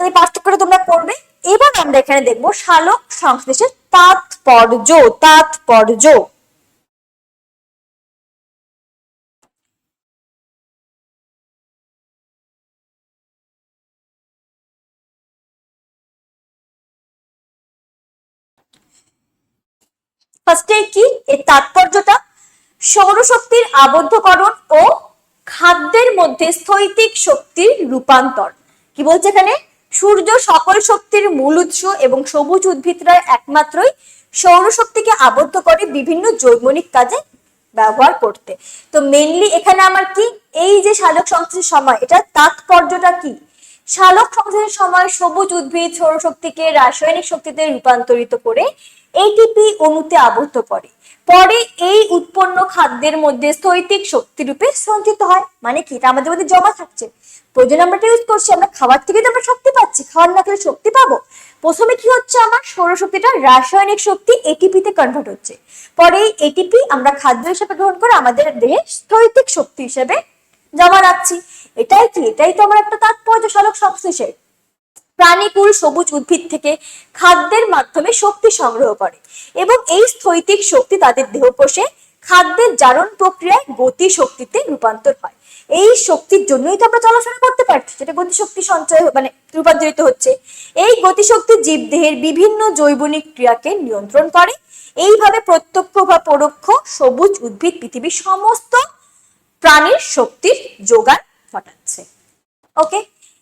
তাই পার্থক্যটা তোমরা করবে। এবার আমরা এখানে দেখবো সালোক সংশ্লেষের তাৎপর্য। ফার্স্টে কি এর তাৎপর্যটা? সৌরশক্তির আবদ্ধকরণ ও খাদ্যের মধ্যে স্থৈতিক শক্তির রূপান্তর। কি বলছে এখানে? সূর্য সকল শক্তির মূল উৎস এবং সবুজ উদ্ভিদরা একমাত্রই সৌরশক্তিকে আবদ্ধ করে বিভিন্ন জৈবনিক কাজে ব্যবহার করতে। তো মেইনলি এখানে আমার কি এই যে সালোক সংশ্লেষের সময়, এটা তাৎপর্যটা কি? সালোক সংশ্লেষের সময় সবুজ উদ্ভিদ সৌরশক্তিকে রাসায়নিক শক্তিতে রূপান্তরিত করে এটিপি অণুতে আবদ্ধ করে, পরে এই উৎপন্ন খাদ্যের মধ্যে স্থৈতিক শক্তি রূপে সঞ্চিত হয়। মানে কি, এটা আমাদের মধ্যে জমা থাকছে, প্রয়োজন আমরা ইউজ করছি, আমরা খাবার থেকে তো আমরা শক্তি পাচ্ছি, খাবার না খেলে শক্তি পাবো। প্রথমে কি হচ্ছে, আমার সৌরশক্তিটা রাসায়নিক শক্তি এটিপিতে কনভার্ট হচ্ছে, পরে এই এটিপি আমরা খাদ্য হিসেবে গ্রহণ করে আমাদের দেহে স্থৈতিক শক্তি হিসেবে জমা রাখছি। এটাই কি, এটাই তো আমার একটা তাৎপর্য সালোক সংশ্লেষের। প্রাণীকুল সবুজ উদ্ভিদ থেকে খাদ্যের মাধ্যমে শক্তি সংগ্রহ করে এবং এই স্থৈতিক শক্তি তাদের দেহকোষে খাদ্যের জারণ প্রক্রিয়ায় গতি শক্তিতে রূপান্তর হয়। এই শক্তির জন্যই তো আমরা চলাফেরা করতে পারছি, যেটা গতিশক্তি সঞ্চয় মানে রূপান্তরিত হচ্ছে। এই গতিশক্তি জীবদেহের বিভিন্ন জৈবনিক ক্রিয়াকে নিয়ন্ত্রণ করে। এইভাবে প্রত্যক্ষ বা পরোক্ষ সবুজ উদ্ভিদ পৃথিবীর সমস্ত প্রাণীর শক্তির যোগান ঘটাচ্ছে। ওকে,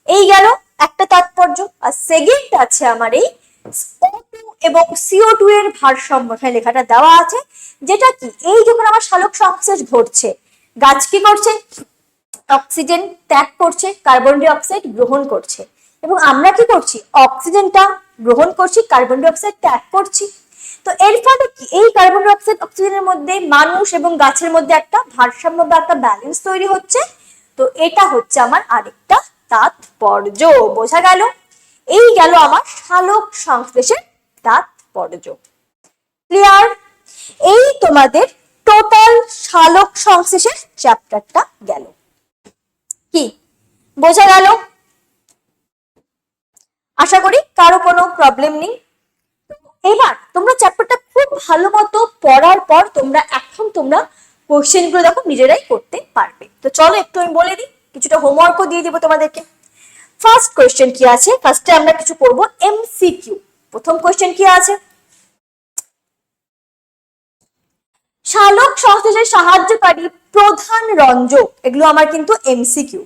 এই গেল একটা তাৎপর্য। আর সেকেন্ড আছে আমার এই O2 এবং CO2 এর ভারসাম্য, এখানে লেখাটা দেওয়া আছে, যেটা কি এই যখন আমার সালোক সংশ্লেষ ঘটছে, গাছ কি করছে, অক্সিজেন ত্যাগ করছে, কার্বন ডাই অক্সাইড গ্রহণ করছে, এবং আমরা কি করছি, অক্সিজেনটা গ্রহণ করছি, কার্বন ডাই অক্সাইড ত্যাগ করছি। তো এর ফলে কি এই কার্বন ডাই অক্সাইড অক্সিজেনের মধ্যে মানুষ এবং গাছের মধ্যে একটা ভারসাম্য বা একটা ব্যালেন্স তৈরি হচ্ছে। তো এটা হচ্ছে আমার আরেকটা তাৎপর্য। বোঝা গেল? এই গেল আমার সালোক সংশ্লেষের তাৎপর্য। ক্লিয়ার? এই তোমাদের টোটাল সালোক সংশ্লেষের চ্যাপ্টারটা গেল। কি বোঝা গেল? আশা করি কারো কোনো প্রবলেম নেই। এবার তোমরা চ্যাপ্টারটা খুব ভালো মতো পড়ার পর তোমরা কোশ্চেন গুলো দেখো নিজেরাই করতে পারবে। তো চলো একটু আমি বলে দিই, কিছুটা হোমওয়ার্কও দিয়ে দিব তোমাদেরকে। ফার্স্ট কোশ্চেন কি আছে, ফার্স্টে আমরা কিছু করব এমসিকিউ। প্রথম কোশ্চেন কি আছে, সালোক সংশ্লেষে সাহায্যকারী প্রধান রঞ্জক, এগুলো আমার কিন্তু এমসিকিউ।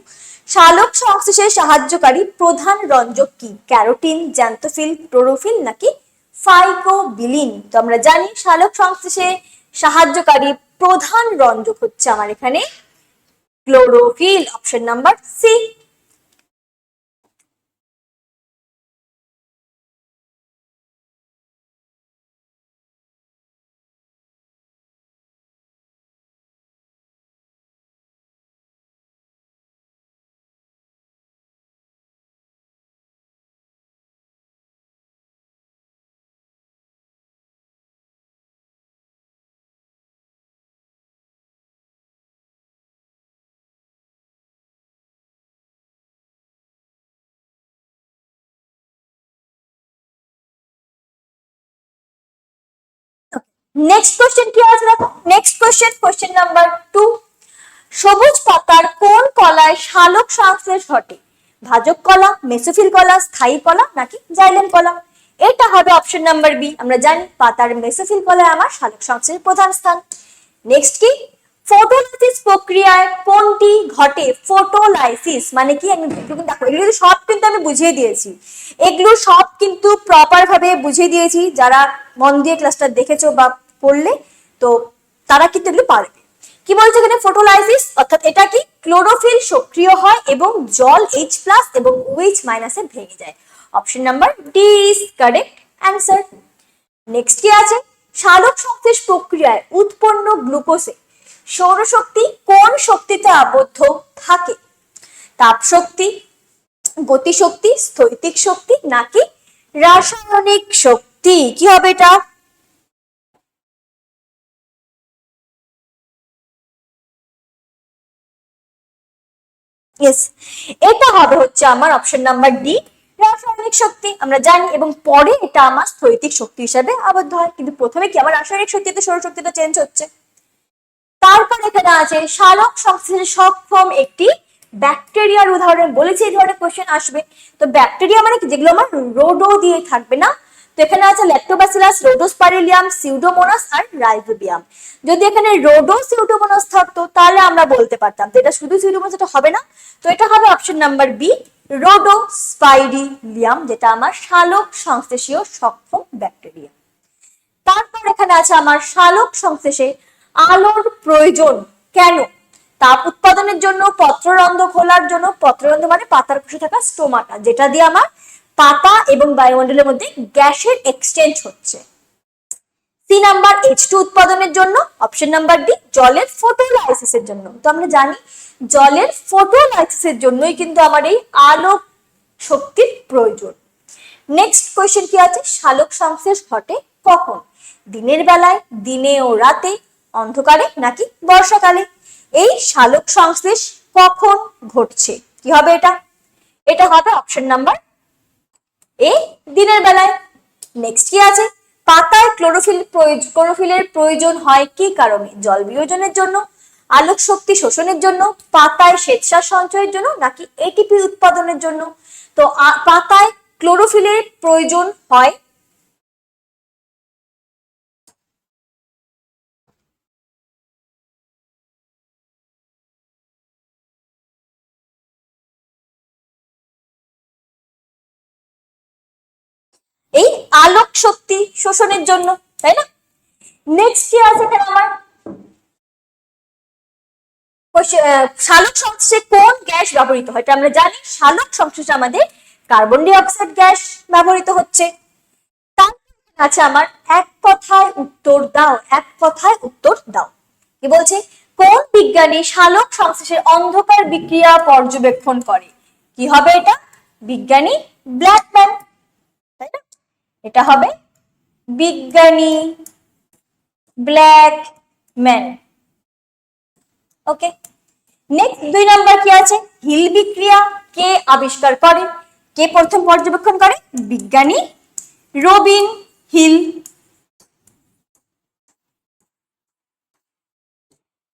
সালোক সংশ্লেষে সাহায্যকারী প্রধান রঞ্জক কি? ক্যারোটিন, জ্যান্থোফিল, ক্লোরোফিল নাকি ফাইকোবিলিন? তো আমরা জানি সালোক সংশ্লেষে সাহায্যকারী প্রধান রঞ্জক হচ্ছে আমার এখানে chlorophyll, option number C. Next question কি আছে দেখো, নেক্সট কোশ্চেন নাম্বার 2। সবুজ পাতার কোন কলায় সালোক সংশ্লেষ ঘটে? ভাজক কলা, মেসোফিল কলা, স্থায়ী কলা নাকি জাইলেম কলা? এটা হবে অপশন নাম্বার বি। আমরা জানি পাতার মেসোফিল কলায় আমার সালোক সংশ্লেষের প্রধান স্থান। নেক্সট কি, ফটোলাইসিস প্রক্রিয়ায় কোনটি ঘটে? ফটোলাইসিস মানে কি, আমি দেখো এগুলো সব কিন্তু আমি বুঝিয়ে দিয়েছি, এগুলো সব কিন্তু প্রপার ভাবে বুঝিয়ে দিয়েছি। যারা মন দিয়ে ক্লাসটা দেখেছো বা পড়লে তো তারা কিন্তু এগুলো পারবে। কি বলছে এখানে, ফটোলাইসিস অর্থাৎ এটা কি, ক্লোরোফিল সক্রিয় হয় এবং জল H+ এবং OH- এ ভেঙে যায়। Option number D is correct answer. Next কি আছে, সালোক সংশ্লেষ প্রক্রিয়ায় উৎপন্ন গ্লুকোজে সৌরশক্তি কোন শক্তিতে আবদ্ধ থাকে? তাপ শক্তি, গতিশক্তি, স্থৈতিক শক্তি নাকি রাসায়নিক শক্তি? কি হবে এটা? ইয়েস, এটা হবে হচ্ছে আমার অপশন নাম্বার ডি, রাসায়নিক শক্তি। আমরা জানি, এবং পরে এটা আমার স্থৈতিক শক্তি হিসাবে আবদ্ধ হয়, কিন্তু প্রথমে কি আমার রাসায়নিক শক্তিতে সৌরশক্তিটা চেঞ্জ হচ্ছে। তারপর এখানে আছে সালোক সংশ্লেষে সক্ষম একটি ব্যাকটেরিয়ার উদাহরণ, বলেছি এই ধরনের কোশ্চেন আসবে। তো ব্যাকটেরিয়া মানে কি, যেগুলো আমার রোডো দিয়ে থাকবে না। তো এখানে আছে ল্যাক্টোব্যাসিলাস, রোডোস্পাইরিলিয়াম, সিউডোমোনাস আর রাইজোবিয়াম। যদি এখানে রোডো সিউডোমোনাস থাকতো তাহলে আমরা বলতে পারতাম, তো এটা শুধু সিউডোমোনাস, এটা হবে না। তো এটা হবে অপশন নাম্বার বি, রোডোস্পাইরিলিয়াম, যেটা আমার সালোক সংশ্লেষীয় সক্ষম ব্যাকটেরিয়া। তারপর এখানে আছে আমার সালোক সংশ্লেষে আলোর প্রয়োজন কেন? তাপ উৎপাদনের জন্য, পত্ররন্ধ্র খোলার জন্য। পত্ররন্ধ্র মানে পাতার কোষে থাকা স্টোমাটা, যেটা দিয়ে আমার পাতা এবং বায়ুমণ্ডলের মধ্যে গ্যাসের এক্সচেঞ্জ হচ্ছে। সি নাম্বার H2 উৎপাদনের জন্য। অপশন নাম্বার ডি জলের ফটোলাইসিসের জন্য। তো আমরা জানি জলের ফটোলাইসিসের জন্যই কিন্তু আমার এই আলোক শক্তির প্রয়োজন। নেক্সট কোয়েশ্চেন কি আছে? সালোক সংশ্লেষ ঘটে কখন? দিনের বেলায়, দিনে ও রাতে, অন্ধকারে নাকি বর্ষাকালে? এই সালোক সংশ্লেষ কখন ঘটছে? কি হবে এটা? এটা হবে অপশন নাম্বার এ, দিনের বেলায়। নেক্সট কি আছে? পাতায় ক্লোরোফিলের প্রয়োজন হয় কি কারণে? জল বিয়োজনের জন্য, আলোক শক্তি শোষণের জন্য, পাতায় শ্বেতসার সঞ্চয়ের জন্য নাকি এটিপি উৎপাদনের জন্য? তো পাতায় ক্লোরোফিলের প্রয়োজন হয় এই আলোক শক্তি শোষণের জন্য, তাই না? নেক্সট কি আছে এখানে আমার? সালোক সংশ্লেষে কোন গ্যাস ব্যবহৃত হয়? এটা আমরা জানি সালোক সংশ্লেষে আমাদের কার্বন ডাই অক্সাইড গ্যাস ব্যবহৃত হচ্ছে। আচ্ছা, আমার এক কথায় উত্তর দাও, এক কথায় উত্তর দাও। কি বলছে? কোন বিজ্ঞানী সালোক সংশ্লেষের অন্ধকার বিক্রিয়া পর্যবেক্ষণ করে? কি হবে এটা? বিজ্ঞানী ব্ল্যাকম্যান, তাই না? এটা হবে বিজ্ঞানী ব্ল্যাকম্যান। ওকে, নেক্সট 2 নাম্বার কি আছে? হিল বিক্রিয়া কে আবিষ্কার করে? কে প্রথম পর্যবেক্ষণ করে? বিজ্ঞানী রবিন হিল।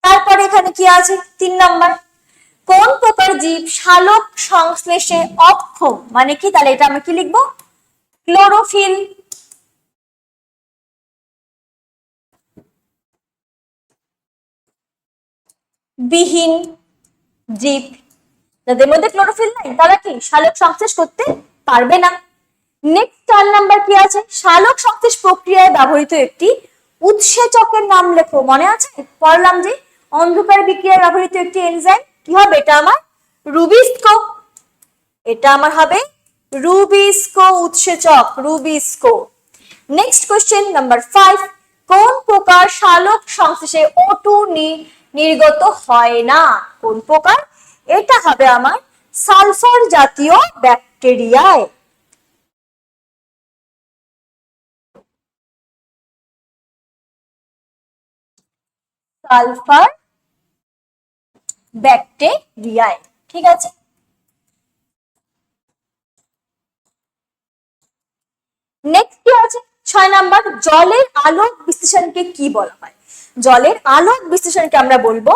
তারপরে এখানে কি আছে? 3 নাম্বার, কোন প্রকার জীব সালোক সংশ্লেষে অক্ষম? মানে কি? তাহলে এটা আমরা কি লিখবো? ক্লোরোফিল বিহীন জীব। যাদের মধ্যে ক্লোরোফিল নাই তারা কি সালোক সংশ্লেষ করতে পারবে না। নেক্সট 4 নাম্বার কি আছে? সালোক সংশ্লেষ প্রক্রিয়ায় ব্যবহৃত একটি উৎসেচকের নাম লেখো। মনে আছে পড়লাম যে অন্ধকার বিক্রিয়ায় ব্যবহৃত একটি এনজাইম। কি হবে এটা আমার? রুবিস্কো। এটা আমার হবে রুবিস্কো উৎসেচক, রুবিস্কো। নেক্সট কোশ্চেন নাম্বার 5, কোন প্রকার সালোক সংশ্লেষে O2 নির্গত হয় না? কোন প্রকার? এটা হবে আমার সালফার জাতীয় ব্যাকটেরিয়ায়। সালফার ব্যাকটেরিয়ায়, ঠিক আছে। নেক্সট কি আছে? 6 নাম্বার, জলের আলোক বিশ্লেষণকে কি বলা হয়? জলের আলোক বিশ্লেষণকে আমরা বলবো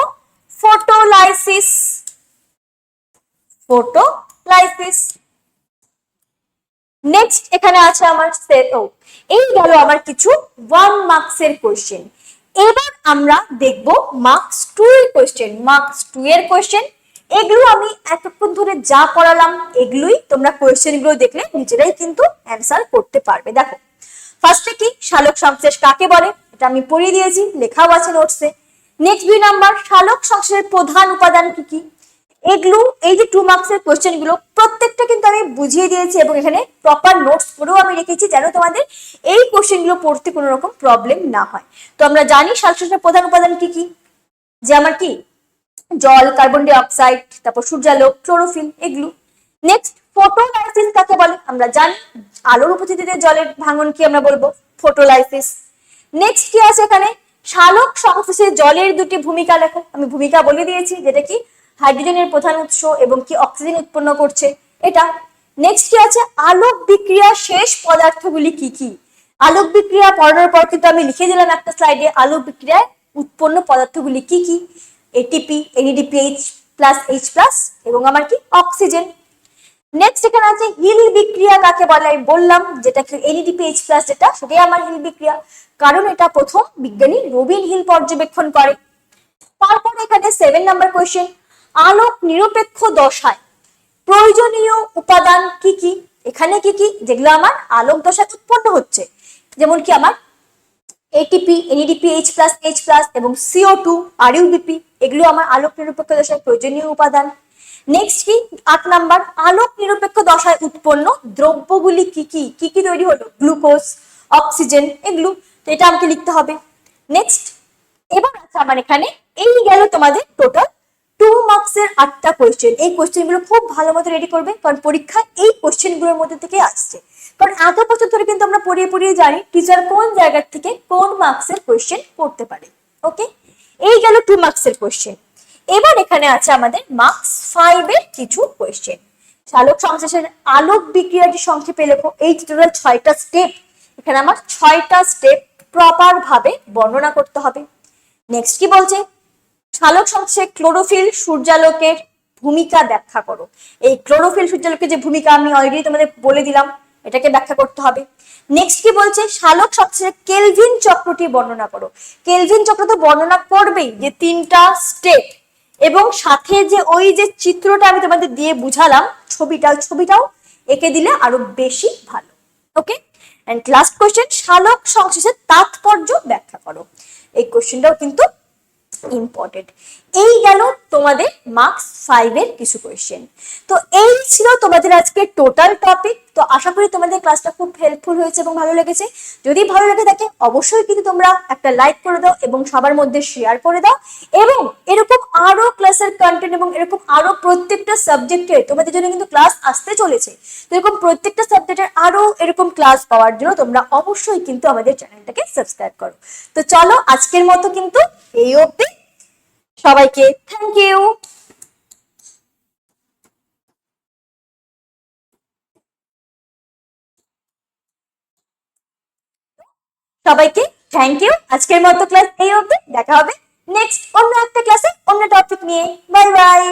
ফটোলাইসিস, ফটোলাইসিস। নেক্সট এখানে আছে আমার এই গেল আমার কিছু 1 মার্কসের কোশ্চেন। এবার আমরা দেখব মার্কস 2 এর কোশ্চেন। মার্কস 2 এর কোশ্চেন এগুলো আমি এতক্ষণ ধরে যা পড়ালাম এগুলোই তোমরা কোশ্চেন গুলো দেখলে নিজেরাই কিন্তু অ্যান্সার করতে পারবে। দেখো ফার্স্টে কি সালোক সংশ্লেষ কাকে বলে? এটা আমি পড়িয়ে দিয়েছি, লেখাও আছে নোটসে। নেক্সট 2 নাম্বার, সালোক সংশ্লেষের প্রধান উপাদান কি কি? এগুলো এই যে 2 মার্কসের কোশ্চেন গুলো প্রত্যেকটা কিন্তু আমি বুঝিয়ে দিয়েছি এবং এখানে প্রপার নোটস করেও আমি রেখেছি যেন তোমাদের এই কোশ্চেন গুলো পড়তে কোনো রকম প্রবলেম না হয়। তো আমরা জানি সালোক সংশ্লেষের প্রধান উপাদান কি কি, যে আমার কি জল, কার্বন ডাই অক্সাইড, তারপর সূর্যালোক, ক্লোরোফিল, এগুলো। নেক্সট ফটোলাইসিস কাকে বলে? আমরা জানি আলোর উপস্থিতিতে জলের ভাঙন কি আমরা বলবো ফটোলাইসিস। নেক্সট কি আছে এখানে? সালোক সংশ্লেষে জলের 2টি ভূমিকা লেখো। আমি ভূমিকা বলে দিয়েছি, যেটা কি হাইড্রোজেনের প্রধান উৎস এবং কি অক্সিজেন উৎপন্ন করছে এটা। নেক্সট কি আছে? আলোক বিক্রিয়া শেষ পদার্থগুলি কি কি? আলোক বিক্রিয়া পড়ানোর পর কিন্তু আমি লিখে দিলাম একটা স্লাইডে আলোক বিক্রিয়ায় উৎপন্ন পদার্থগুলি কি কি? ATP, NADPH plus H plus এবং আমার কি অক্সিজেন। নেক্সট এখানে আছে হিল বিক্রিয়া কাকে বলে? আমি বললাম যেটা কি NADPH প্লাস, যেটা সেটাই আমার হিল বিক্রিয়া, কারণ এটা প্রথম বিজ্ঞানী রবিন হিল পর্যবেক্ষণ করে। তারপর এখানে 7 নাম্বার কোশ্চেন, আলোক নিরপেক্ষ দশায় প্রয়োজনীয় উপাদান কি কি, এখানে কি কি যেগুলো আমার আলোক দশায় উৎপন্ন হচ্ছে, যেমন কি আমার এটিপি, এনএডিপি, H+H+ এবং CO2, RUBP, এগুলো আমার আলোক নিরপেক্ষ দশায় প্রয়োজনীয় উপাদান। নেক্সট কি 8 নাম্বার, আলোক নিরপেক্ষ দশায় উৎপন্ন দ্রব্যগুলি কি কি, কি কি তৈরি হলো, গ্লুকোজ, অক্সিজেন, এগুলো, তো এটা আমাকে লিখতে হবে। নেক্সট এবার আছে আমার এখানে, এই গেল তোমাদের টোটাল 2 মার্কসের 8টা কোয়েশ্চেন। এই কোয়েশ্চেন গুলো খুব ভালো মতো রেডি করবে, কারণ পরীক্ষা এই কোয়েশ্চেন গুলোর মধ্যে থেকে আসছে। কারণ এত বছর ধরে কিন্তু আমরা পড়িয়ে পড়িয়ে জানি টিচার কোন জায়গা থেকে কোন মার্কসের কোয়েশ্চেন করতে পারে। ওকে, এই গেল 2 মার্কসের কোয়েশ্চেন। এবার এখানে আছে আমাদের মার্কস 5 এর কিছু কোয়েশ্চেন। চালক সংশ্লেষের আলোক বিক্রিয়াটি সংক্ষেপে লেখো। এই টোটাল 6টা স্টেপ, এখানে আমার 6টা স্টেপ প্রপার ভাবে বর্ণনা করতে হবে। নেক্সট কি বলছে, সালোক সংশ্লেষে ক্লোরোফিল সূর্যালোকের ভূমিকা ব্যাখ্যা করো। এই ক্লোরোফিল সূর্যালোকের যে ভূমিকা আমি অলরেডি তোমাদের বলে দিলাম, এটাকে ব্যাখ্যা করতে হবে। নেক্সট কি বলছে, সালোক সংশ্লেষে কেলভিন চক্রটি বর্ণনা করো। কেলভিন চক্র তো বর্ণনা করবেই, যে 3টা স্টেপ, এবং সাথে যে ওই যে চিত্রটা আমি তোমাদের দিয়ে বুঝালাম, ছবিটাও এঁকে দিলে আরো বেশি ভালো। ওকে, এন্ড লাস্ট কোশ্চেন, সালোক সংশ্লেষের তাৎপর্য ব্যাখ্যা করো। এই কোশ্চেনটাও কিন্তু ইম্পর্টেন্ট। এই গেল তোমাদের মার্কস 5 এর কিছু কোয়েশ্চেন। তো এই ছিল তোমাদের আজকে টোটাল টপিক। তো আশা করি তোমাদের ক্লাসটা খুব হেল্পফুল হয়েছে এবং ভালো লেগেছে। যদি ভালো লেগে থাকে অবশ্যই কিন্তু তোমরা একটা লাইক করে দাও এবং সবার মধ্যে শেয়ার করে দাও। এবং এরকম আরো ক্লাসের কন্টেন্ট এবং এরকম আরো প্রত্যেকটা সাবজেক্টের তোমাদের জন্য কিন্তু ক্লাস আসতে চলেছে। তো এরকম প্রত্যেকটা সাবজেক্টের আরো এরকম ক্লাস পাওয়ার জন্য তোমরা অবশ্যই কিন্তু আমাদের চ্যানেলটাকে সাবস্ক্রাইব করো। তো চলো আজকের মতো কিন্তু এই অবধি, সবাইকে থ্যাংক ইউ। সবাইকে থ্যাংক ইউ। আজকের মতো ক্লাস এই অবধি, দেখা হবে নেক্সট অন্য একটা ক্লাসে অন্য টপিক নিয়ে। Bye bye.